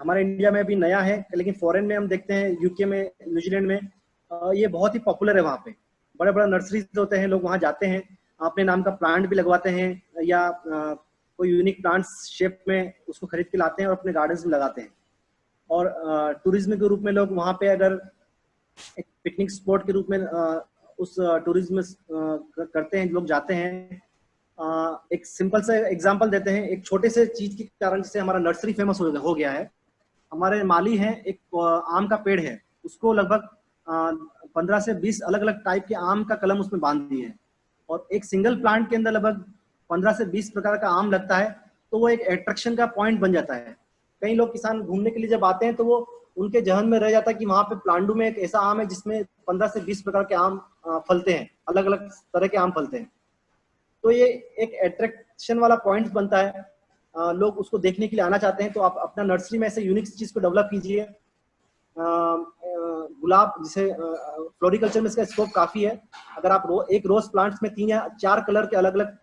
हमारे इंडिया में अभी नया है, लेकिन फॉरेन में हम देखते हैं, यूके में, न्यूजीलैंड में ये बहुत ही पॉपुलर है। वहाँ पे बड़े बड़े नर्सरीज होते हैं, लोग वहाँ जाते हैं, अपने नाम का प्लांट भी लगवाते हैं या कोई यूनिक प्लांट्स शेप में उसको खरीद के लाते हैं और अपने गार्डन्स में लगाते हैं। और टूरिज्म के रूप में लोग वहाँ पे अगर एक पिकनिक स्पॉट के रूप में उस टूरिज्म करते हैं, लोग जाते हैं। एक सिंपल सा एग्जांपल देते हैं, एक छोटे से चीज के कारण से हमारा नर्सरी फेमस हो गया है। हमारे माली है, एक आम का पेड़ है, उसको लगभग 15 से 20 अलग अलग टाइप के आम का कलम उसमें बांध दिए हैं, और एक सिंगल प्लांट के अंदर लगभग 15 से 20 प्रकार का आम लगता है। तो वो एक अट्रैक्शन का पॉइंट बन जाता है। कई लोग किसान घूमने के लिए जब आते हैं तो वो उनके जहन में रह जाता है कि वहाँ पे प्लांडू में एक ऐसा आम है जिसमें 15 से 20 प्रकार के आम फलते हैं, अलग अलग तरह के आम फलते हैं। तो ये एक अट्रैक्शन वाला पॉइंट बनता है, लोग उसको देखने के लिए आना चाहते हैं। तो आप अपना नर्सरी में ऐसे यूनिक चीज को डेवलप कीजिए। गुलाब, जिसे फ्लोरिकल्चर में इसका स्कोप काफी है। अगर आप एक रोज प्लांट्स में 3 या 4 कलर के अलग अलग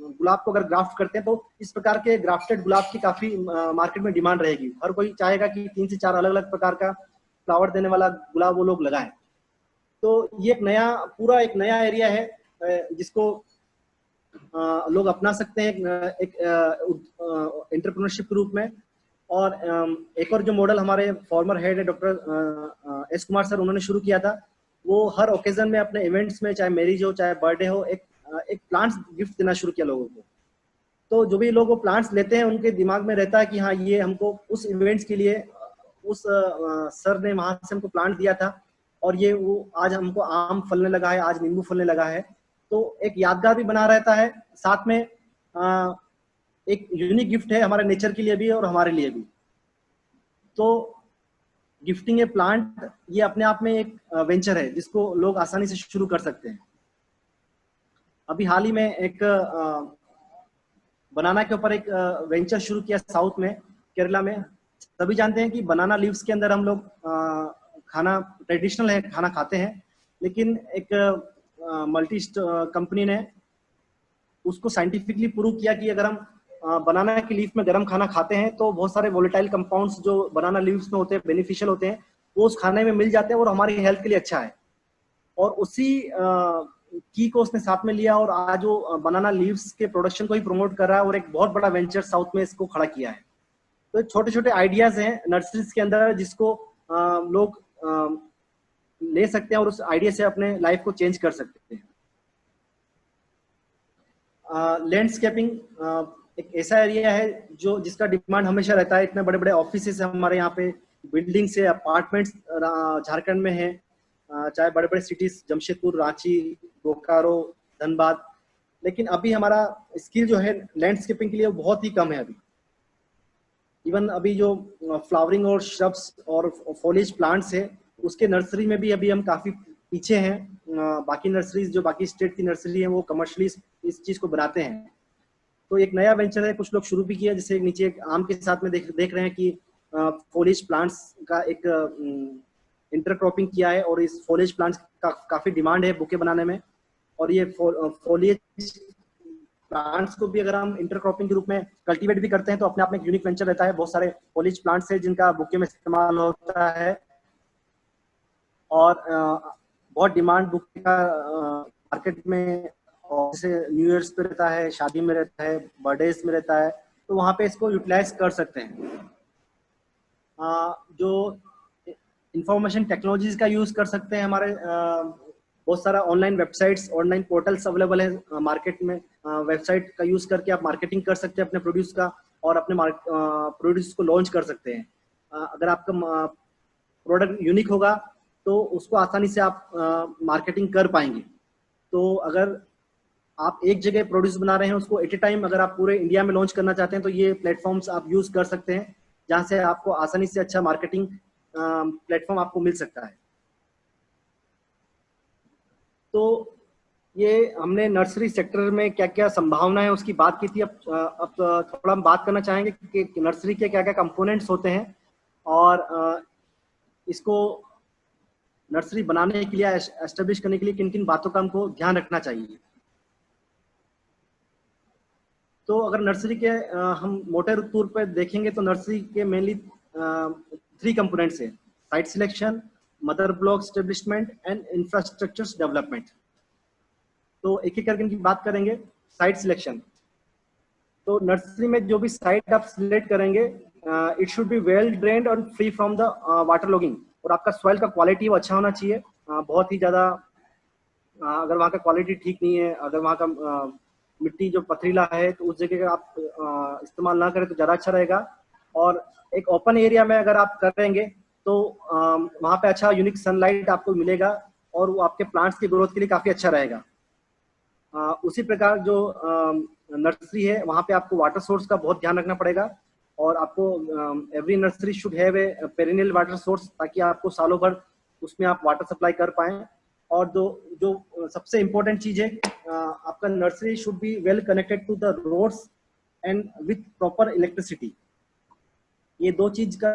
गुलाब को अगर ग्राफ्ट करते हैं तो इस प्रकार के ग्राफ्टेड गुलाब की काफी मार्केट में डिमांड रहेगी। हर कोई चाहेगा कि 3 से 4 अलग अलग प्रकार का फ्लावर देने वाला गुलाब वो लोग लगाएं। तो ये एक नया एरिया है जिसको लोग अपना सकते हैं एक एंटरप्रेन्योरशिप के रूप में। और एक और जो मॉडल हमारे फॉर्मर हेड है डॉक्टर एस कुमार सर, उन्होंने शुरू किया था, वो हर ओकेजन में अपने इवेंट्स में, चाहे मैरिज हो चाहे बर्थडे हो, एक प्लांट्स गिफ्ट देना शुरू किया लोगों को। तो जो भी लोग वो प्लांट्स लेते हैं उनके दिमाग में रहता है कि हाँ, ये हमको उस इवेंट्स के लिए उस सर ने वहां से हमको प्लांट दिया था, और ये वो आज हमको आम फलने लगा है, आज नींबू फलने लगा है। तो एक यादगार भी बना रहता है, साथ में एक यूनिक गिफ्ट है हमारे नेचर के लिए भी और हमारे लिए भी। तो गिफ्टिंग ए प्लांट ये अपने आप में एक वेंचर है जिसको लोग आसानी से शुरू कर सकते हैं। अभी हाल ही में एक बनाना के ऊपर एक वेंचर शुरू किया साउथ में, केरला में। सभी जानते हैं कि बनाना लीव्स के अंदर हम लोग खाना ट्रेडिशनल है, खाना खाते हैं, लेकिन एक मल्टी कंपनी ने उसको साइंटिफिकली प्रूव किया कि अगर हम बनाना की लीफ में गर्म खाना खाते हैं तो बहुत सारे वोलेटाइल कंपाउंड्स जो बनाना लीव्स में होते हैं, बेनिफिशियल होते हैं, वो उस खाने में मिल जाते हैं और हमारी हेल्थ के लिए अच्छा है। और उसी की को उसने साथ में लिया और आज वो बनाना लीव्स के प्रोडक्शन को ही प्रमोट कर रहा है और एक बहुत बड़ा वेंचर साउथ में इसको खड़ा किया है। तो छोटे छोटे आइडियाज हैं नर्सरीज के अंदर जिसको लोग ले सकते हैं और उस आइडिया से अपने लाइफ को चेंज कर सकते हैं। लैंडस्केपिंग एक ऐसा एरिया है जिसका डिमांड हमेशा रहता है। इतने बड़े बड़े ऑफिसेस हमारे यहाँ पे, बिल्डिंग से अपार्टमेंट्स झारखंड में है, चाहे बड़े बड़े सिटीज जमशेदपुर, रांची, बोकारो, धनबाद। लेकिन अभी हमारा स्किल जो है लैंडस्केपिंग के लिए बहुत ही कम है। अभी इवन अभी जो फ्लावरिंग और श्रब्स और फॉलेज प्लांट्स है उसके नर्सरी में भी अभी हम काफी पीछे हैं। बाकी नर्सरीज जो बाकी स्टेट की नर्सरी है वो कमर्शियली इस चीज को बनाते हैं। तो एक नया वेंचर है, कुछ लोग शुरू भी किया, जैसे नीचे एक आम के साथ में देख रहे हैं कि फॉलेज प्लांट्स का एक इंटरक्रॉपिंग किया है और इस फॉलेज प्लांट्स का काफी डिमांड है बुके बनाने में। और ये फॉलेज प्लांट्स को भी अगर हम इंटरक्रॉपिंग के रूप में कल्टीवेट भी करते हैं तो अपने आप में एक यूनिक वेंचर रहता है। बहुत सारे फॉलिज प्लांट्स है जिनका बुके में इस्तेमाल होता है और बहुत डिमांड बुके का मार्केट में, और जैसे न्यू ईयर्स पे रहता है, शादी में रहता है, बर्थडेज में रहता है, तो वहाँ पे इसको यूटिलाइज कर सकते हैं। जो इंफॉर्मेशन टेक्नोलॉजीज का यूज कर सकते हैं, हमारे बहुत सारा online websites, online portals available है मार्केट में। वेबसाइट का यूज करके आप मार्केटिंग कर सकते हैं अपने प्रोड्यूस का और अपने प्रोड्यूस को लॉन्च कर सकते हैं। अगर आपका प्रोडक्ट यूनिक होगा तो उसको आसानी से आप मार्केटिंग कर पाएंगे। तो अगर आप एक जगह प्रोड्यूस बना रहे हैं, उसको एट ए टाइम अगर आप पूरे इंडिया में लॉन्च करना चाहते हैं तो ये प्लेटफॉर्म्स आप यूज कर सकते हैं, जहाँ से आपको आसानी से अच्छा मार्केटिंग प्लेटफॉर्म आपको मिल सकता है। तो ये हमने नर्सरी सेक्टर में क्या क्या संभावना है उसकी बात की थी। अब थोड़ा हम बात करना चाहेंगे कि नर्सरी के क्या क्या कंपोनेंट्स होते हैं और इसको नर्सरी बनाने के लिए, एस्टेब्लिश करने के लिए किन किन बातों का हमको ध्यान रखना चाहिए। तो अगर नर्सरी के हम मोटे तौर पर देखेंगे तो नर्सरी के मेनली 3 कंपोनेंट्स है: site selection, mother block establishment and infrastructure development. तो एक एक करके इनकी बात करेंगे। साइट सिलेक्शन, तो नर्सरी में जो भी साइट आप सिलेक्ट करेंगे, it should be well drained और free from the water logging, और आपका सॉइल का क्वालिटी वो अच्छा होना चाहिए। बहुत ही ज़्यादा अगर वहाँ का क्वालिटी ठीक नहीं है, अगर वहाँ का मिट्टी जो पथरीला है, तो उस जगह का आप इस्तेमाल ना करें तो ज़्यादा अच्छा रहेगा। और एक ओपन एरिया में अगर आप करेंगे तो वहाँ पे अच्छा यूनिक सनलाइट आपको मिलेगा और वो आपके प्लांट्स की ग्रोथ के लिए काफ़ी अच्छा रहेगा। उसी प्रकार जो नर्सरी है वहाँ पे आपको वाटर सोर्स का बहुत ध्यान रखना पड़ेगा, और आपको every nursery should have a perennial water source, ताकि आपको सालों भर उसमें आप वाटर सप्लाई कर पाएँ। और जो सबसे इम्पोर्टेंट चीज़ है, आपका nursery should be well connected to the roads and with proper electricity. ये 2 चीज़ का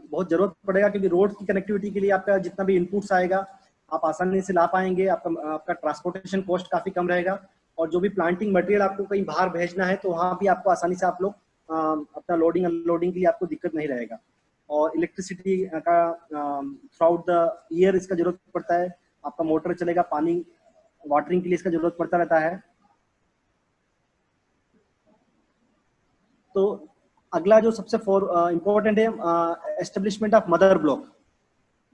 बहुत ज़रूरत पड़ेगा, क्योंकि रोड की कनेक्टिविटी के लिए आपका जितना भी इनपुट्स आएगा आप आसानी से ला पाएंगे। आपका ट्रांसपोर्टेशन कॉस्ट काफ़ी कम रहेगा, और जो भी प्लांटिंग मटेरियल आपको कहीं बाहर भेजना है तो वहाँ भी आपको आसानी से आप लोग अपना लोडिंग अनलोडिंग के लिए आपको दिक्कत नहीं रहेगा। और इलेक्ट्रिसिटी का थ्रू आउट द ईयर इसका जरूरत पड़ता है। आपका मोटर चलेगा, पानी वाटरिंग के लिए इसका जरूरत पड़ता रहता है। तो अगला जो सबसे इम्पोर्टेंट है, establishment of mother block.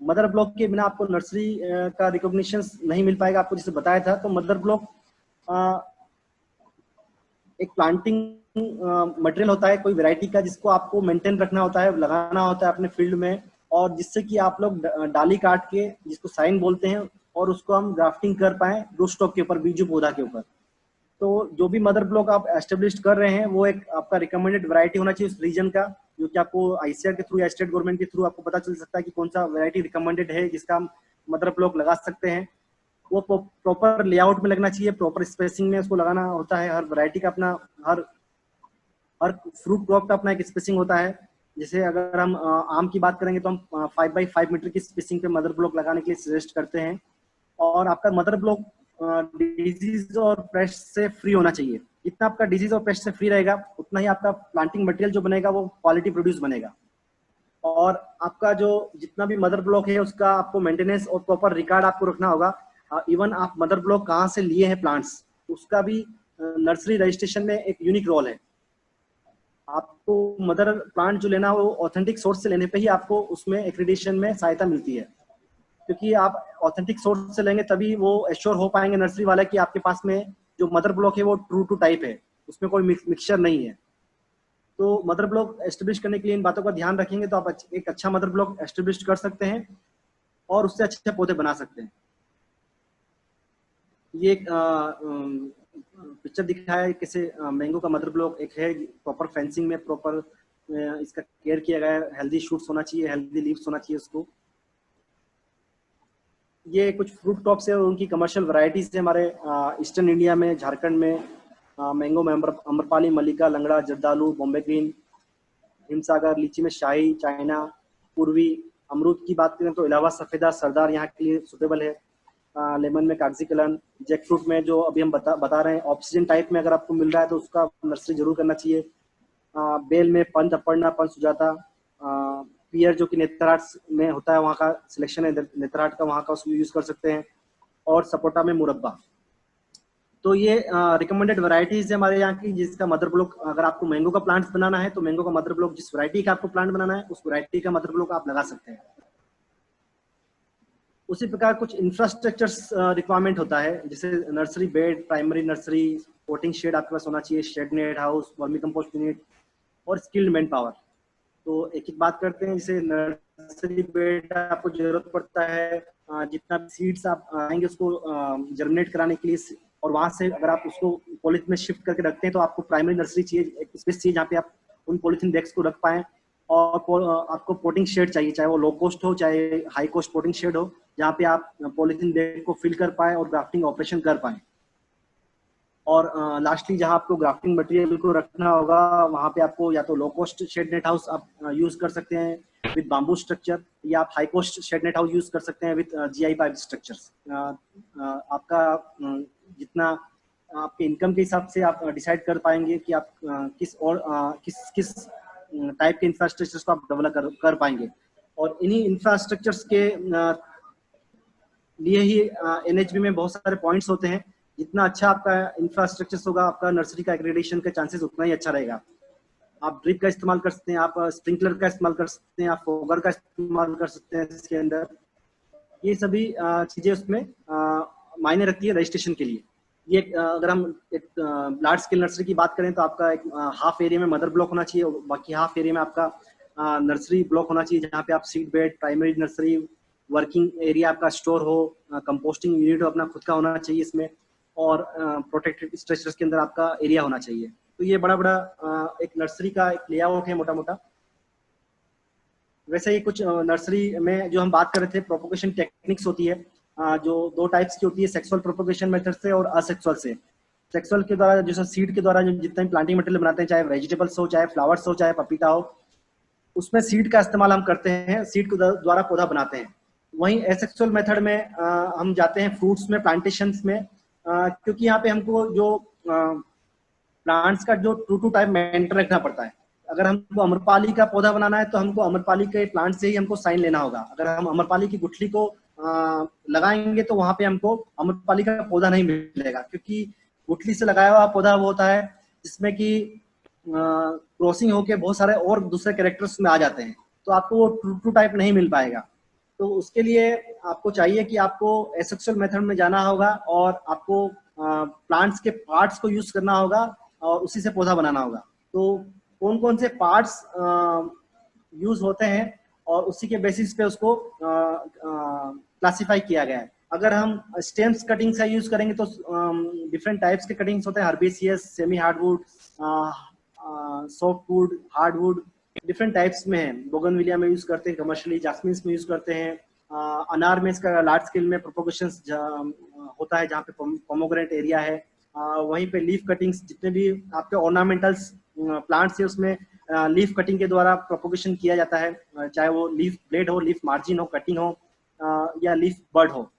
Mother block के बिना आपको नर्सरी का रिकॉग्निशन नहीं मिल पाएगा। आपको जैसे बताया था, तो मदर ब्लॉक एक प्लांटिंग मटेरियल होता है कोई वैरायटी का, जिसको आपको मेंटेन रखना होता है, लगाना होता है अपने फील्ड में, और जिससे कि आप लोग डाली काट के, जिसको साइन बोलते हैं, और उसको हम ग्राफ्टिंग कर पाए रूट स्टॉक के ऊपर, बीजू पौधा के ऊपर। तो जो भी मदर ब्लॉक आप एस्टेब्लिश कर रहे हैं वो एक आपका रिकमेंडेड वैरायटी होना चाहिए उस रीजन का, जो कि आपको आईसीआर के थ्रू या स्टेट गवर्नमेंट के थ्रू आपको पता चल सकता है कि कौन सा वैरायटी रिकमेंडेड है जिसका हम मदर ब्लॉक लगा सकते हैं। वो प्रॉपर लेआउट में लगना चाहिए, प्रॉपर स्पेसिंग में उसको लगाना होता है। हर वैरायटी का अपना, हर फ्रूट क्रॉप का अपना एक स्पेसिंग होता है। जैसे अगर हम आम की बात करेंगे तो हम 5 बाई 5 मीटर की स्पेसिंग पे मदर ब्लॉक लगाने के लिए सजेस्ट करते हैं। और आपका मदर ब्लॉक डिजीज और पेस्ट से फ्री होना चाहिए। जितना आपका डिजीज और पेस्ट से फ्री रहेगा उतना ही आपका प्लांटिंग मटेरियल जो बनेगा वो क्वालिटी प्रोड्यूस बनेगा। और आपका जो जितना भी मदर ब्लॉक है उसका आपको मेंटेनेंस और प्रॉपर रिकॉर्ड आपको रखना होगा। इवन आप मदर ब्लॉक कहाँ से लिए हैं प्लांट्स, उसका भी नर्सरी रजिस्ट्रेशन में एक यूनिक रोल है। आपको मदर प्लांट जो लेना हो ऑथेंटिक सोर्स से लेने पे ही आपको उसमें एक्रेडिटेशन में सहायता मिलती है, क्योंकि आप ऑथेंटिक सोर्स से लेंगे तभी वो एश्योर हो पाएंगे नर्सरी वाले कि आपके पास में जो मदर ब्लॉक है वो ट्रू टू टाइप है, उसमें कोई मिक्सचर नहीं है। तो मदर ब्लॉक एस्टेब्लिश करने के लिए इन बातों का ध्यान रखेंगे तो आप एक अच्छा मदर ब्लॉक एस्टेब्लिश कर सकते हैं और उससे अच्छे पौधे बना सकते हैं। ये एक पिक्चर दिखाया है कैसे मैंगो का मदर ब्लॉक एक है, प्रॉपर फेंसिंग में प्रॉपर इसका केयर किया गया है। हेल्दी शूट्स होना चाहिए, हेल्दी लीव्स होना चाहिए उसको। ये कुछ फ्रूट क्रॉप्स है और उनकी कमर्शियल वैरायटीज है हमारे ईस्टर्न इंडिया में, झारखंड में। मैंगो में अम्रपाली, मल्लिका, लंगड़ा, जर्दालू, बॉम्बे ग्रीन, हिमसागर। लीची में शाही, चाइना, पूर्वी। अमरूद की बात करें तो इलावा सफेदा, सरदार यहाँ के लिए सुटेबल है। लेमन में कागजी कलन, जैक फ्रूट में जो अभी हम बता रहे हैं ऑक्सीजन टाइप में अगर आपको मिल रहा है तो उसका नर्सरी जरूर करना चाहिए। बेल में पंत अपर्णा, पंत सुजाता, पियर जो कि नेत्रहाट में होता है वहाँ का सिलेक्शन है, नेत्रहाट का वहाँ का उसको यूज कर सकते हैं। और सपोटा में मुरब्बा। तो ये रिकमेंडेड वैरायटीज है हमारे यहाँ की, जिसका मदर ब्लॉक अगर आपको मैंगो का प्लांट बनाना है तो मैंगो का मदर ब्लॉक जिस वैरायटी का आपको प्लांट बनाना है उस वैरायटी का मदर ब्लॉक आप लगा सकते हैं। उसी प्रकार कुछ इंफ्रास्ट्रक्चर्स रिक्वायरमेंट होता है, जैसे nursery bed, primary nursery, potting shed आपके पास होना चाहिए, shade net house, vermi compost unit और स्किल्ड मैन पावर। तो एक एक बात करते हैं। जैसे नर्सरी बेड आपको जरूरत पड़ता है जितना सीड्स आप आएंगे उसको जर्मिनेट कराने के लिए, और वहां से अगर आप उसको पॉलिथीन में शिफ्ट करके रखते हैं तो आपको प्राइमरी नर्सरी चाहिए, एक स्पेस चाहिए जहाँ पे आप उन पॉलिथीन बैग्स को रख पाएं। और आपको पोटिंग शेड चाहिए, चाहे वो लो कॉस्ट हो चाहे हाई कॉस्ट पोटिंग शेड हो, जहाँ पे आप पॉलिथीन बैग को फिल कर पाए और ग्राफ्टिंग ऑपरेशन कर पाए। और लास्टली जहाँ आपको ग्राफ्टिंग मटेरियल को रखना होगा वहाँ पे आपको या तो low cost shade net house आप यूज कर सकते हैं विद बाम्बू स्ट्रक्चर, या आप high cost shade net house use कर सकते हैं विद जीआई पाइप स्ट्रक्चर्स। आपका जितना आपके इनकम के हिसाब से आप डिसाइड कर पाएंगे कि आप किस टाइप के इंफ्रास्ट्रक्चर्स को आप डेवलप कर पाएंगे। और इन्हीं इंफ्रास्ट्रक्चर्स के लिए ही एनएचबी में बहुत सारे पॉइंट्स होते हैं। जितना अच्छा आपका इंफ्रास्ट्रक्चर होगा आपका नर्सरी का एक्रेडिटेशन का चांसेस उतना ही अच्छा रहेगा। आप ड्रिप का इस्तेमाल कर सकते हैं, आप स्प्रिंकलर का इस्तेमाल कर सकते हैं, आप फोगर का इस्तेमाल कर सकते हैं इसके अंदर। ये सभी चीजें उसमें मायने रखती है रजिस्ट्रेशन के लिए। ये अगर हम एक लार्ज स्केल नर्सरी की बात करें तो आपका एक हाफ एरिया में मदर ब्लॉक होना चाहिए, बाकी हाफ एरिया में आपका नर्सरी ब्लॉक होना चाहिए, जहाँ पे आप seed bed, primary nursery, working area आपका स्टोर हो, कंपोस्टिंग यूनिट अपना खुद का होना चाहिए इसमें, और प्रोटेक्टेड स्ट्रक्चर्स के अंदर आपका एरिया होना चाहिए। तो ये बड़ा बड़ा एक नर्सरी का एक लेआउट है मोटा मोटा। वैसे ही कुछ नर्सरी में जो हम बात कर रहे थे प्रोपोगेशन टेक्निक्स होती है, जो दो टाइप्स की होती है, सेक्सुअल प्रोपोगेशन मेथड से और असेक्सुअल से। सेक्सुअल के द्वारा जैसे सीड के द्वारा जितना भी प्लांटिंग मटेरियल बनाते हैं, चाहे वेजिटेबल्स हो, चाहे फ्लावर्स हो, चाहे पपीता हो, उसमें सीड का इस्तेमाल हम करते हैं, सीड के द्वारा पौधा बनाते हैं। वहीं एसेक्सुअल मेथड में हम जाते हैं फ्रूट्स में, प्लांटेशंस में, क्योंकि यहाँ पे हमको जो प्लांट्स का जो टू टाइप मेंटेन रखना पड़ता है। अगर हमको अम्रपाली का पौधा बनाना है तो हमको अम्रपाली के प्लांट से ही हमको साइन लेना होगा। अगर हम अम्रपाली की गुठली को लगाएंगे तो वहां पे हमको अम्रपाली का पौधा नहीं मिलेगा, क्योंकि गुठली से लगाया हुआ पौधा वो होता है जिसमें कि क्रॉसिंग होके बहुत सारे और दूसरे कैरेक्टर्स में आ जाते हैं, तो आपको वो टू टाइप नहीं मिल पाएगा। तो उसके लिए आपको चाहिए कि आपको एसेक्सुअल मेथड में जाना होगा और आपको प्लांट्स के पार्ट्स को यूज करना होगा और उसी से पौधा बनाना होगा। तो कौन कौन से पार्ट्स यूज होते हैं और उसी के बेसिस पे उसको क्लासिफाई किया गया है। अगर हम स्टेम्स कटिंग का यूज करेंगे तो डिफरेंट टाइप्स के कटिंग्स होते हैं, herbaceous, semi hardwood, softwood, hardwood, different types में है। बोगनविलिया में यूज करते हैं कमर्शियली, जास्मिन में यूज करते हैं, अनार में इसका लार्ज स्केल में प्रोपोगेशन होता है जहाँ पे पोमोग्रेनेट एरिया है। वहीं पे लीफ कटिंग्स, जितने भी आपके ऑर्नामेंटल्स प्लांट्स है उसमें लीफ कटिंग के द्वारा प्रोपोगेशन किया जाता है, चाहे वो लीफ ब्लेड हो, लीफ मार्जिन हो, कटिंग हो, या लीफ बर्ड हो।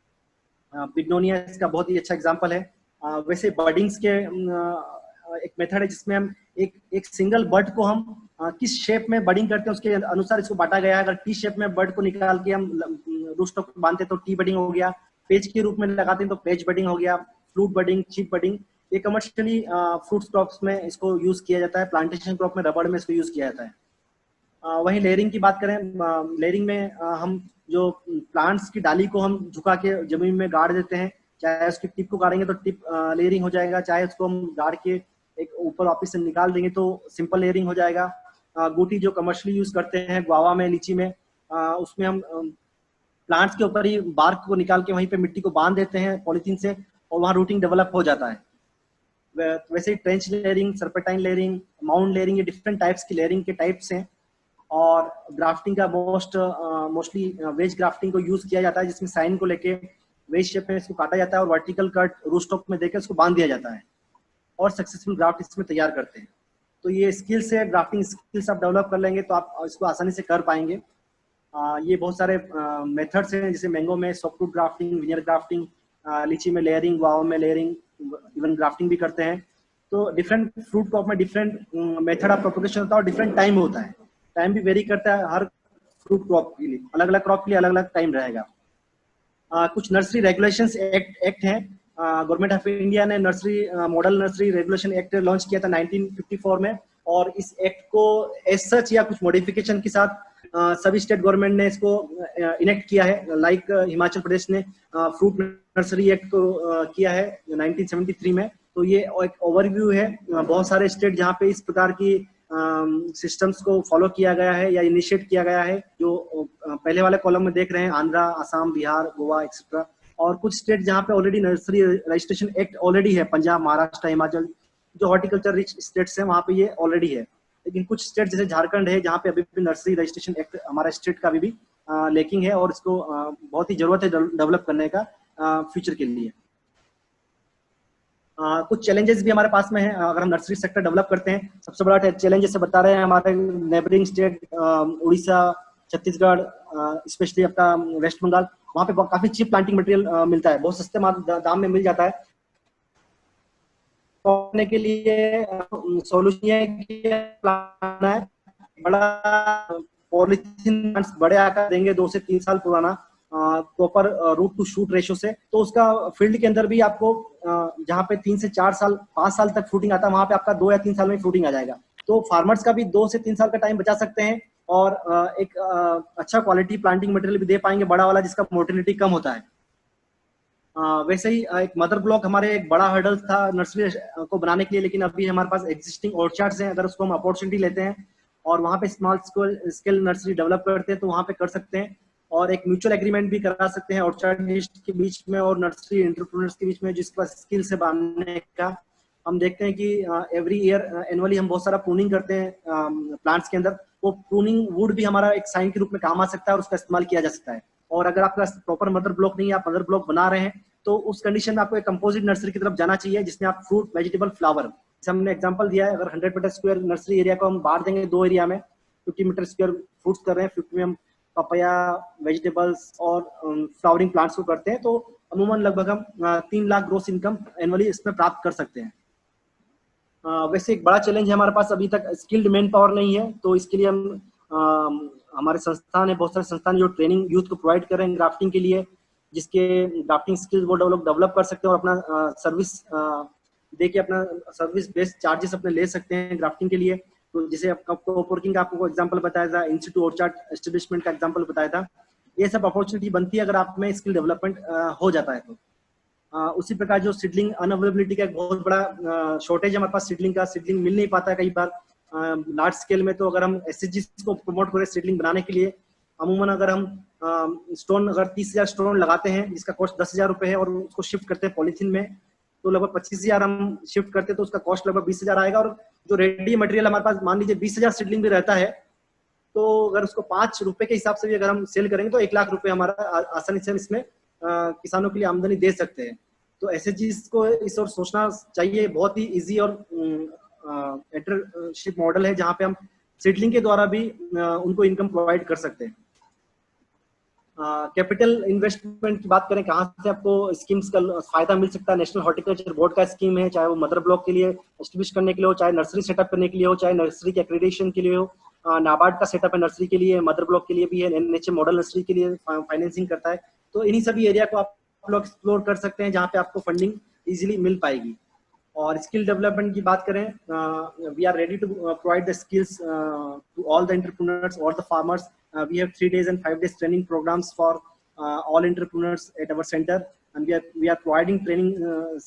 बिग्नोनिया इसका बहुत ही अच्छा एग्जांपल है। वैसे बर्डिंग्स के एक मेथड है जिसमें हम एक सिंगल बर्ड को हम किस शेप में बर्डिंग करते हैं उसके अनुसार इसको बांटा गया है। अगर टी शेप में बर्ड को निकाल के हम रूस्टॉक बांधते हैं तो टी बर्डिंग हो गया, पेज के रूप में लगाते हैं तो पेज बर्डिंग हो गया, फ्लूट बर्डिंग, चिप बर्डिंग। ये कमर्शियली फ्रूट्स क्रॉप्स में इसको यूज किया जाता है, प्लांटेशन क्रॉप में रबड़ में इसको यूज किया जाता है। वहीं लेयरिंग की बात करें, लेयरिंग में हम जो प्लांट्स की डाली को हम झुका के जमीन में गाड़ देते हैं, चाहे उसकी टिप को गाड़ेंगे तो टिप लेयरिंग हो जाएगा, चाहे उसको हम गाड़ के एक ऊपर वापिस से निकाल देंगे तो सिंपल लेयरिंग हो जाएगा। गुटी जो कमर्शियली यूज करते हैं गुआवा में, लीची में, उसमें हम प्लांट्स के ऊपर ही बार्क को निकाल के वहीं पे मिट्टी को बांध देते हैं पॉलिथीन से और वहाँ रूटिंग डेवलप हो जाता है। वैसे ही trench layering, serpentine layering, mount layering, ये डिफरेंट टाइप्स की लेयरिंग के टाइप्स हैं। और ग्राफ्टिंग का मोस्टली वेज ग्राफ्टिंग को यूज किया जाता है, जिसमें साइन को लेके वेज शेप में इसको काटा जाता है और वर्टिकल कट रूस्टॉक में देकर इसको बांध दिया जाता है और सक्सेसफुल ग्राफ्ट इसमें तैयार करते हैं। तो ये स्किल्स है, ग्राफ्टिंग स्किल्स आप डेवलप कर लेंगे तो आप इसको आसानी से कर पाएंगे। ये बहुत सारे मेथड्स हैं, जैसे मैंगो में सॉफ्टवुड ग्राफ्टिंग, विनियर ग्राफ्टिंग, लीची में लेयरिंग, गुआवा में लेयरिंग, इवन ग्राफ्टिंग भी करते हैं। तो डिफरेंट फ्रूट क्रॉप में डिफरेंट मेथड ऑफ प्रोपगेशन होता है और डिफरेंट टाइम होता है, टाइम भी वेरी करता है। हर फ्रूट क्रॉप के लिए अलग अलग क्रॉप के लिए अलग अलग टाइम रहेगा। कुछ नर्सरी रेगुलेशंस एक्ट हैं। गवर्नमेंट ऑफ इंडिया ने model nursery regulation act launch किया था 1954 में, और इस एक्ट को एज सच या कुछ मॉडिफिकेशन के साथ सभी स्टेट गवर्नमेंट ने इसको इनेक्ट किया है। लाइक हिमाचल प्रदेश ने फ्रूट नर्सरी एक्ट को किया है 1973 में। तो ये एक ओवरव्यू है, बहुत सारे स्टेट जहाँ पे इस प्रकार की सिस्टम्स को फॉलो किया गया है या इनिशिएट किया गया है, जो पहले वाले कॉलम में देख रहे हैं, आंध्रा, असम, बिहार, गोवा एक्सेट्रा। और कुछ स्टेट जहाँ पे already nursery registration act already है, पंजाब, महाराष्ट्र, हिमाचल, जो हॉर्टिकल्चर रिच स्टेट्स हैं वहाँ पे ये ऑलरेडी है। लेकिन कुछ स्टेट जैसे झारखंड है जहाँ पे अभी भी नर्सरी रजिस्ट्रेशन एक्ट हमारा स्टेट का अभी भी लेकिंग है, और इसको बहुत ही जरूरत है डेवलप करने का फ्यूचर के लिए। कुछ चैलेंजेस भी हमारे पास में है अगर हम नर्सरी सेक्टर डेवलप करते हैं। सबसे बड़ा चैलेंज जैसे बता रहे हैं हमारे neighbouring state Orissa, Chhattisgarh, specially आपका वेस्ट बंगाल, वहाँ पे काफी चीप प्लांटिंग मटेरियल मिलता है, बहुत सस्ते दाम में मिल जाता है। करने के लिए सॉल्यूशन है बड़ा पॉलिथीन बड़े आकार देंगे 2 से 3 साल पुराना, proper root to shoot ratio से, तो उसका फील्ड के अंदर भी आपको जहाँ पे 3 से 4 साल 5 साल तक फ्रूटिंग आता है, वहाँ पे आपका 2 या 3 साल में फ्रूटिंग आ जाएगा। तो फार्मर्स का भी 2 से 3 साल का टाइम बचा सकते हैं, और एक अच्छा क्वालिटी प्लांटिंग मटेरियल भी दे पाएंगे बड़ा वाला, जिसका मोर्टेलिटी कम होता है। वैसे ही एक मदर ब्लॉक हमारे एक बड़ा हर्डल था नर्सरी को बनाने के लिए, लेकिन अभी हमारे पास एग्जिस्टिंग ऑर्चार्ड्स हैं। अगर उसको हम अपॉर्चुनिटी लेते हैं और वहाँ पे स्मॉल स्केल नर्सरी डेवलप करते हैं तो वहाँ पे कर सकते हैं, और एक म्यूचुअल एग्रीमेंट भी करा सकते हैं ऑर्चार्डिस्ट के बीच में और नर्सरी एंटरप्रेन्योर्स के बीच में, जिसके पास स्किल से बनाने का। हम देखते हैं कि एवरी ईयर एनुअली हम बहुत सारा प्रूनिंग करते हैं प्लांट्स के अंदर। वो प्रूनिंग वुड भी हमारा एक साइन के रूप में काम आ सकता है और उसका इस्तेमाल किया जा सकता है। और अगर आपका प्रॉपर मदर ब्लॉक नहीं है, आप मदर ब्लॉक बना रहे हैं, तो उस कंडीशन में आपको एक कंपोजिट नर्सरी की तरफ जाना चाहिए, जिसमें आप फ्रूट, वेजिटेबल, फ्लावर, जैसे हमने एग्जांपल दिया है, अगर 100 मीटर स्क्वायर नर्सरी एरिया को हम बांट देंगे 2 एरिया में, 50 मीटर स्क्वायर फ्रूट्स कर रहे हैं, 50 में हम पपाया, वेजिटेबल्स और फ्लावरिंग प्लांट्स को करते हैं, तो अमूमन लगभग हम 3 लाख ग्रोस इनकम एनुअली इसमें प्राप्त कर सकते हैं। वैसे एक बड़ा चैलेंज है हमारे पास, अभी तक स्किल्ड मैन पावर नहीं है, तो इसके लिए हम हमारे संस्थान है, बहुत सारे संस्थान जो ट्रेनिंग यूथ को प्रोवाइड कर रहे हैं ग्राफ्टिंग के लिए, जिसके ग्राफ्टिंग स्किल्स वो डेवलप कर सकते हैं और अपना सर्विस दे के अपना सर्विस बेस्ड चार्जेस अपने ले सकते हैं ग्राफ्टिंग के लिए। तो जैसे कोवर्किंग का आपको एग्जांपल बताया था, इंस्टीट्यूट ऑर्चार्ड एस्टेब्लिशमेंट का एग्जांपल बताया था, ये सब अपॉर्चुनिटी बनती है अगर आप में स्किल डेवलपमेंट हो जाता है तो। उसी प्रकार जो सीडलिंग अनअवेलेबिलिटी का एक बहुत बड़ा शॉर्टेज है हमारे पास, सीडलिंग मिल नहीं पाता है कई बार लार्ज स्केल में। तो अगर हम एसएचजी को प्रमोट करें सीडलिंग बनाने के लिए, अमूमन अगर हम स्टोन अगर 30,000 स्टोन लगाते हैं जिसका कॉस्ट 10,000 रुपए है, और उसको शिफ्ट करते हैं पॉलीथीन में, तो लगभग 25,000 हम शिफ्ट करते हैं, तो उसका कॉस्ट लगभग 20,000 आएगा। और जो रेडी मटेरियल हमारे पास मान लीजिए 20,000 सीडलिंग भी रहता है, तो अगर उसको 5 रुपए के हिसाब से भी अगर हम सेल करेंगे तो 1 लाख रुपए हमारा आसानी से हम इसमें किसानों के लिए आमदनी दे सकते हैं। तो एसएचजी को इस ओर सोचना चाहिए। बहुत ही इजी और एंटरप्रेन्योरशिप मॉडल है जहाँ पे हम सीडलिंग के द्वारा भी उनको इनकम प्रोवाइड कर सकते हैं। कैपिटल इन्वेस्टमेंट की बात करें, कहाँ से आपको स्कीम्स का फायदा मिल सकता है। नेशनल हॉर्टिकल्चर बोर्ड का स्कीम है, चाहे वो मदर ब्लॉक के लिए एस्टेब्लिश करने के लिए हो, चाहे नर्सरी सेटअप करने के लिए हो, चाहे नर्सरी के एक्रेडिटेशन के लिए हो। नाबार्ड का सेटअप है नर्सरी के लिए, मदर ब्लॉक के लिए भी है, एनएचए मॉडल नर्सरी के लिए फाइनेंसिंग करता है। तो इन्हीं सभी एरिया को आप लोग एक्सप्लोर कर सकते हैं जहाँ पे आपको फंडिंग इजीली मिल पाएगी। और स्किल डेवलपमेंट की बात करें, we are ready to provide the skills to all the entrepreneurs और the farmers. We have 3 days and 5 days training programs for all entrepreneurs at our center, and we are providing training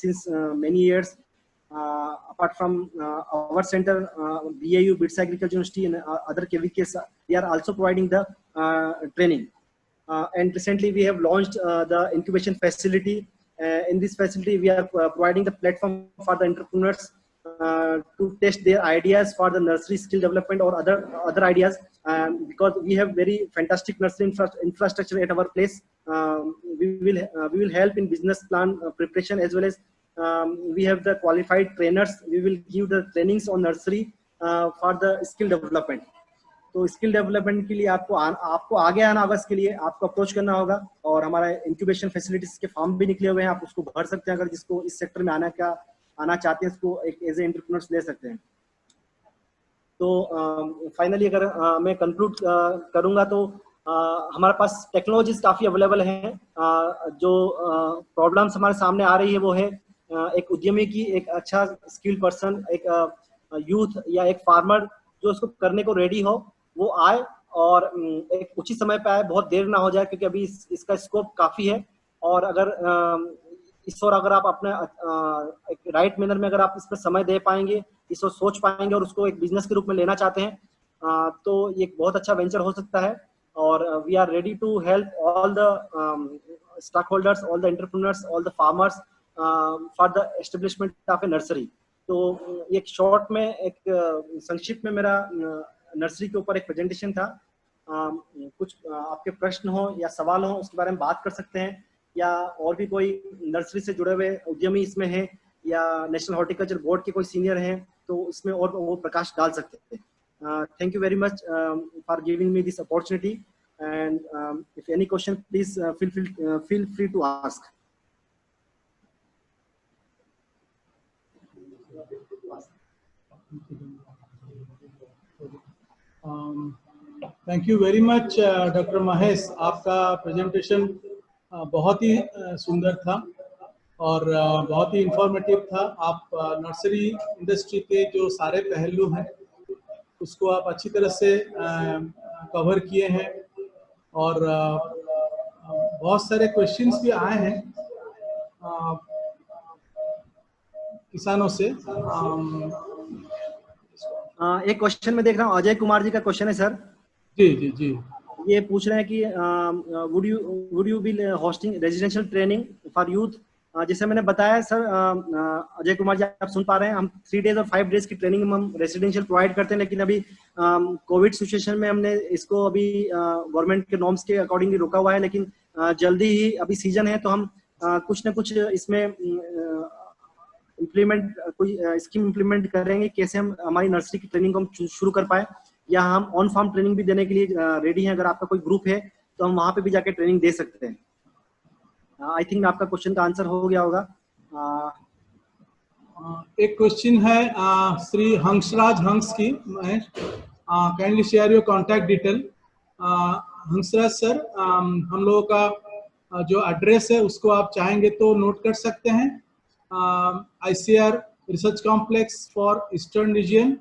since many years. Apart from our center, BAU, BITS Agriculture University, and other KVKs, they are also providing the training. And recently we have launched the incubation facility. In this facility, we are providing the platform for the entrepreneurs to test their ideas for the nursery skill development or other ideas. Because we have very fantastic nursery infrastructure at our place, we will help in business plan preparation, as well as we have the qualified trainers. We will give the trainings on nursery for the skill development. तो स्किल डेवलपमेंट के लिए आपको आगे आना होगा, इसके लिए आपको अप्रोच करना होगा। और हमारा इंक्यूबेशन फैसिलिटीज के फॉर्म भी निकले हुए हैं, आप उसको भर सकते हैं। अगर जिसको इस सेक्टर में आना चाहते हैं, उसको एक एज ए एंटरप्रेन्योर्स ले सकते हैं। तो फाइनली अगर मैं कंक्लूड करूंगा तो हमारे पास टेक्नोलॉजीज काफ़ी अवेलेबल हैं। जो प्रॉब्लम्स हमारे सामने आ रही है वो है एक उद्यमी की, एक अच्छा स्किल्ड पर्सन, एक यूथ या एक फार्मर जो इसको करने को रेडी हो, वो आए और एक उचित समय पे आए, बहुत देर ना हो जाए, क्योंकि अभी इसका स्कोप काफ़ी है। और अगर इस और अगर आप अपने एक राइट मैनर में अगर आप इस पर समय दे पाएंगे, इस और सोच पाएंगे और उसको एक बिजनेस के रूप में लेना चाहते हैं, तो ये एक बहुत अच्छा वेंचर हो सकता है। और we are ready to help all the stock holders, all the entrepreneurs, all the farmers for the establishment of a nursery. तो एक शॉर्ट में, एक संक्षिप्त में मेरा नर्सरी के ऊपर एक प्रेजेंटेशन था। कुछ आपके प्रश्न हो या सवाल हो उसके बारे में बात कर सकते हैं, या और भी कोई नर्सरी से जुड़े हुए उद्यमी इसमें है या नेशनल हॉर्टिकल्चर बोर्ड के कोई सीनियर हैं तो इसमें और वो प्रकाश डाल सकते हैं। Thank you very much for giving me this opportunity, and if any question, please feel free to ask. Thank you very much, Dr. Mahesh. आपका प्रेजेंटेशन बहुत ही सुंदर था और बहुत ही इंफॉर्मेटिव था। आप नर्सरी इंडस्ट्री के जो सारे पहलू हैं उसको आप अच्छी तरह से कवर किए हैं, और बहुत सारे क्वेश्चंस भी आए हैं किसानों से। एक क्वेश्चन में देख रहा हूँ, अजय कुमार जी का क्वेश्चन है सर। जी जी जी। ये पूछ रहे हैं कि would you be hosting residential training for youth. जैसे मैंने बताया सर, अजय कुमार जी आप सुन पा रहे हैं, हम 3 डेज और 5 डेज की ट्रेनिंग हम रेसिडेंशियल प्रोवाइड करते हैं, लेकिन अभी कोविड सिचुएशन में हमने इसको अभी गवर्नमेंट के नॉर्म्स के अकॉर्डिंगली रोका हुआ है। लेकिन जल्दी ही, अभी सीजन है तो हम कुछ न कुछ इसमें इम्प्लीमेंट, कोई स्कीम इम्प्लीमेंट करेंगे, कैसे हम हमारी नर्सरी की ट्रेनिंग को हम शुरू कर पाए, या हम ऑन फार्म ट्रेनिंग भी देने के लिए रेडी हैं। अगर आपका कोई ग्रुप है तो हम वहाँ पे भी जाके ट्रेनिंग दे सकते हैं। आई थिंक आपका क्वेश्चन का आंसर हो गया होगा। एक क्वेश्चन है श्री हंसराज हंस की, kindly share your contact detail. Hansraj sir, हम लोगों का जो एड्रेस है उसको आप चाहेंगे तो नोट कर सकते हैं। ICR research complex for eastern region,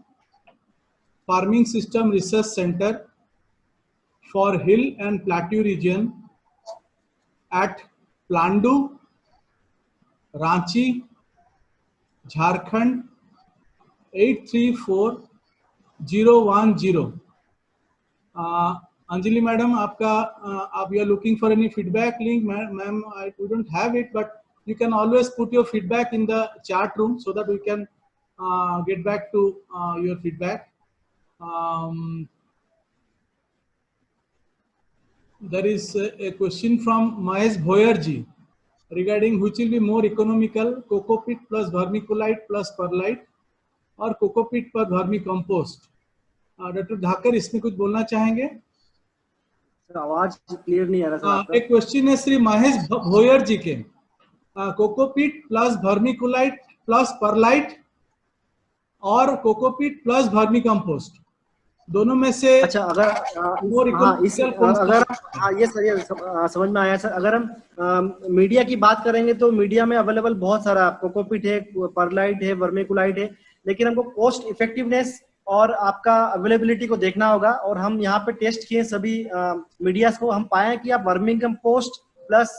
farming system research centre for hill and plateau region at Plandu, Ranchi, Jharkhand 834010। Anjali madam, आपका आप you are looking for any feedback link? Ma'am, I don't have it, but you can always put your feedback in the chat room so that we can get back to your feedback. There is a question from Mahesh Bhoyar ji regarding which will be more economical, coco pit plus vermiculite plus perlite or coco pit plus vermicompost. Doctor Dhakar इसमें कुछ बोलना चाहेंगे? सर आवाज क्लियर नहीं आ रहा सर आपका। एक क्वेश्चन है श्री महेश भोयर जी के, cocopeat plus vermiculite plus perlite और कोकोपीट प्लस वर्मी कंपोस्ट, दोनों में से अच्छा अगर ये सर ये समझ में आया सर। अगर हम मीडिया की बात करेंगे तो मीडिया में अवेलेबल बहुत सारा कोकोपीट है, परलाइट है, वर्मिकुलाइट है, लेकिन हमको कॉस्ट इफेक्टिवनेस और आपका अवेलेबिलिटी को देखना होगा। और हम यहाँ पे टेस्ट किए सभी मीडियाज को, हम पाए कि आप वर्मी कंपोस्ट प्लस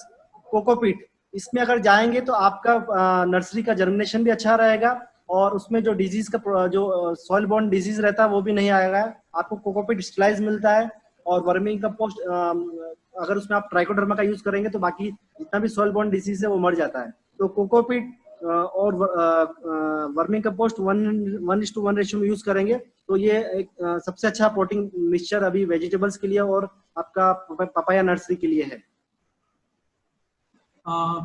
कोकोपीट इसमें अगर जाएंगे तो आपका नर्सरी का जर्मिनेशन भी अच्छा रहेगा और उसमें जो डिजीज का जो सॉइल बॉर्न डिजीज रहता है वो भी नहीं आएगा। आपको कोकोपीट स्टेलाइज मिलता है और वर्मी कंपोस्ट अगर उसमें आप ट्राइकोडर्मा का यूज करेंगे तो बाकी जितना भी सॉइल बॉर्न डिजीज है वो मर जाता है। तो कोकोपीट और वर्मी कंपोस्ट 1:1 रेशियो में यूज करेंगे तो ये एक सबसे अच्छा पोटिंग मिक्सचर अभी वेजिटेबल्स के लिए और आपका पपाया नर्सरी के लिए है।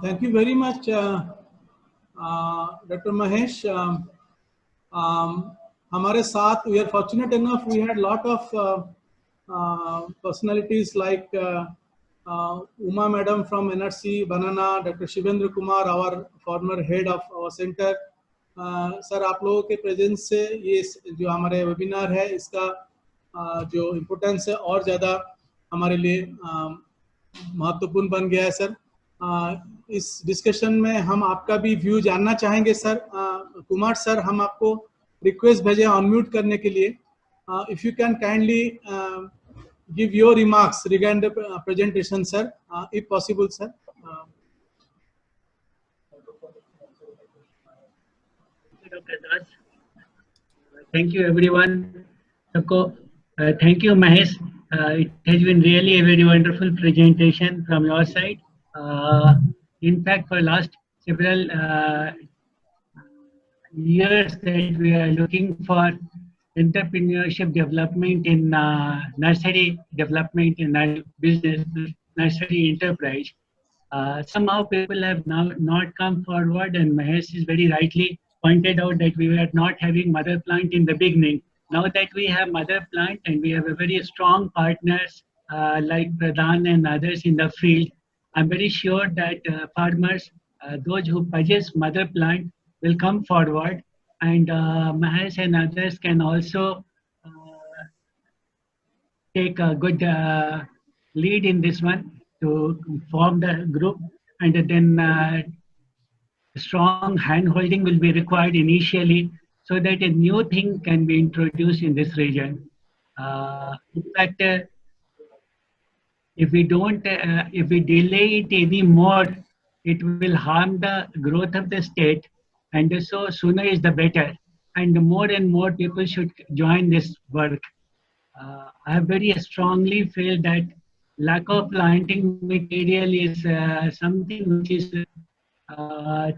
Thank you very much, Dr. Mahesh. हमारे साथ we are fortunate enough, we had lot of personalities like Uma Madam from NRC Banana, Dr. Shivendra Kumar, our former head of our center. Sir आप लोगों के प्रेजेंस से ये जो हमारे वेबिनार है इसका जो इम्पोर्टेंस है और ज़्यादा हमारे लिए महत्वपूर्ण बन गया है सर। इस डिस्कशन में हम आपका भी व्यू जानना चाहेंगे सर। कुमार सर, हम आपको रिक्वेस्ट भेजे अनम्यूट करने के लिए। If you can kindly give your remarks regarding the presentation, sir, if possible, sir. Dr. Das. Thank you, everyone. Thank you, Mahesh. It has been really a very wonderful presentation from your side. In fact, for last several years that we are looking for entrepreneurship development in nursery development in business, nursery enterprise. Somehow people have now not come forward, and Mahesh is very rightly pointed out that we were not having mother plant in the beginning. Now that we have mother plant and we have a very strong partners like Pradhan and others in the field, I'm very sure that farmers, those who purchase mother plant, will come forward. And Mahesh and others can also take a good lead in this one to form the group, and then strong hand-holding will be required initially so that a new thing can be introduced in this region. In fact, if we delay it anymore, it will harm the growth of the state. And so sooner is the better, and more people should join this work. I have very strongly feel that lack of planting material is something which is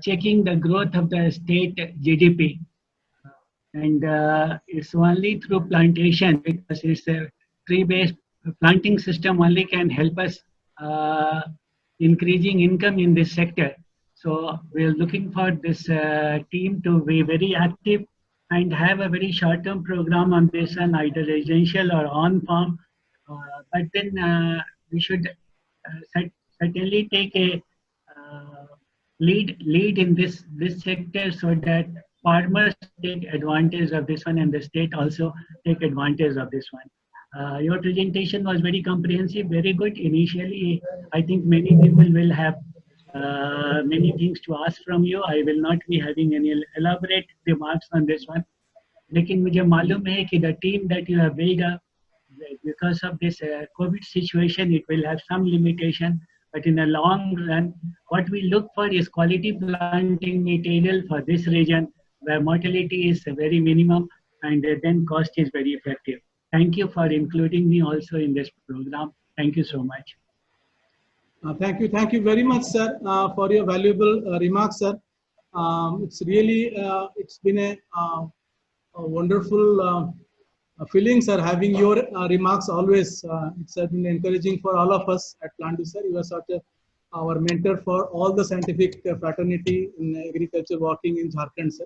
checking the growth of the state GDP. And it's only through plantation, because it's a tree-based planting system only can help us increasing income in this sector. So we're looking for this team to be very active and have a very short-term program on this, and either residential or on-farm. But then we should certainly take a lead in this sector so that farmers take advantage of this one and the state also take advantage of this one. Your presentation was very comprehensive, very good. Initially, I think many people will have many things to ask from you. I will not be having any elaborate remarks on this one. लेकिन मुझे मालूम है कि the team that you have built up, because of this COVID situation, it will have some limitation. But in the long run, what we look for is quality planting material for this region, where mortality is very minimum and then cost is very effective. Thank you for including me also in this program. Thank you so much. Thank you very much, sir, for your valuable remarks, sir. It's really it's been a wonderful feeling, sir, having your remarks always. It's been encouraging for all of us at Plantu, sir. You are such our mentor for all the scientific fraternity in agriculture working in Jharkhand, sir.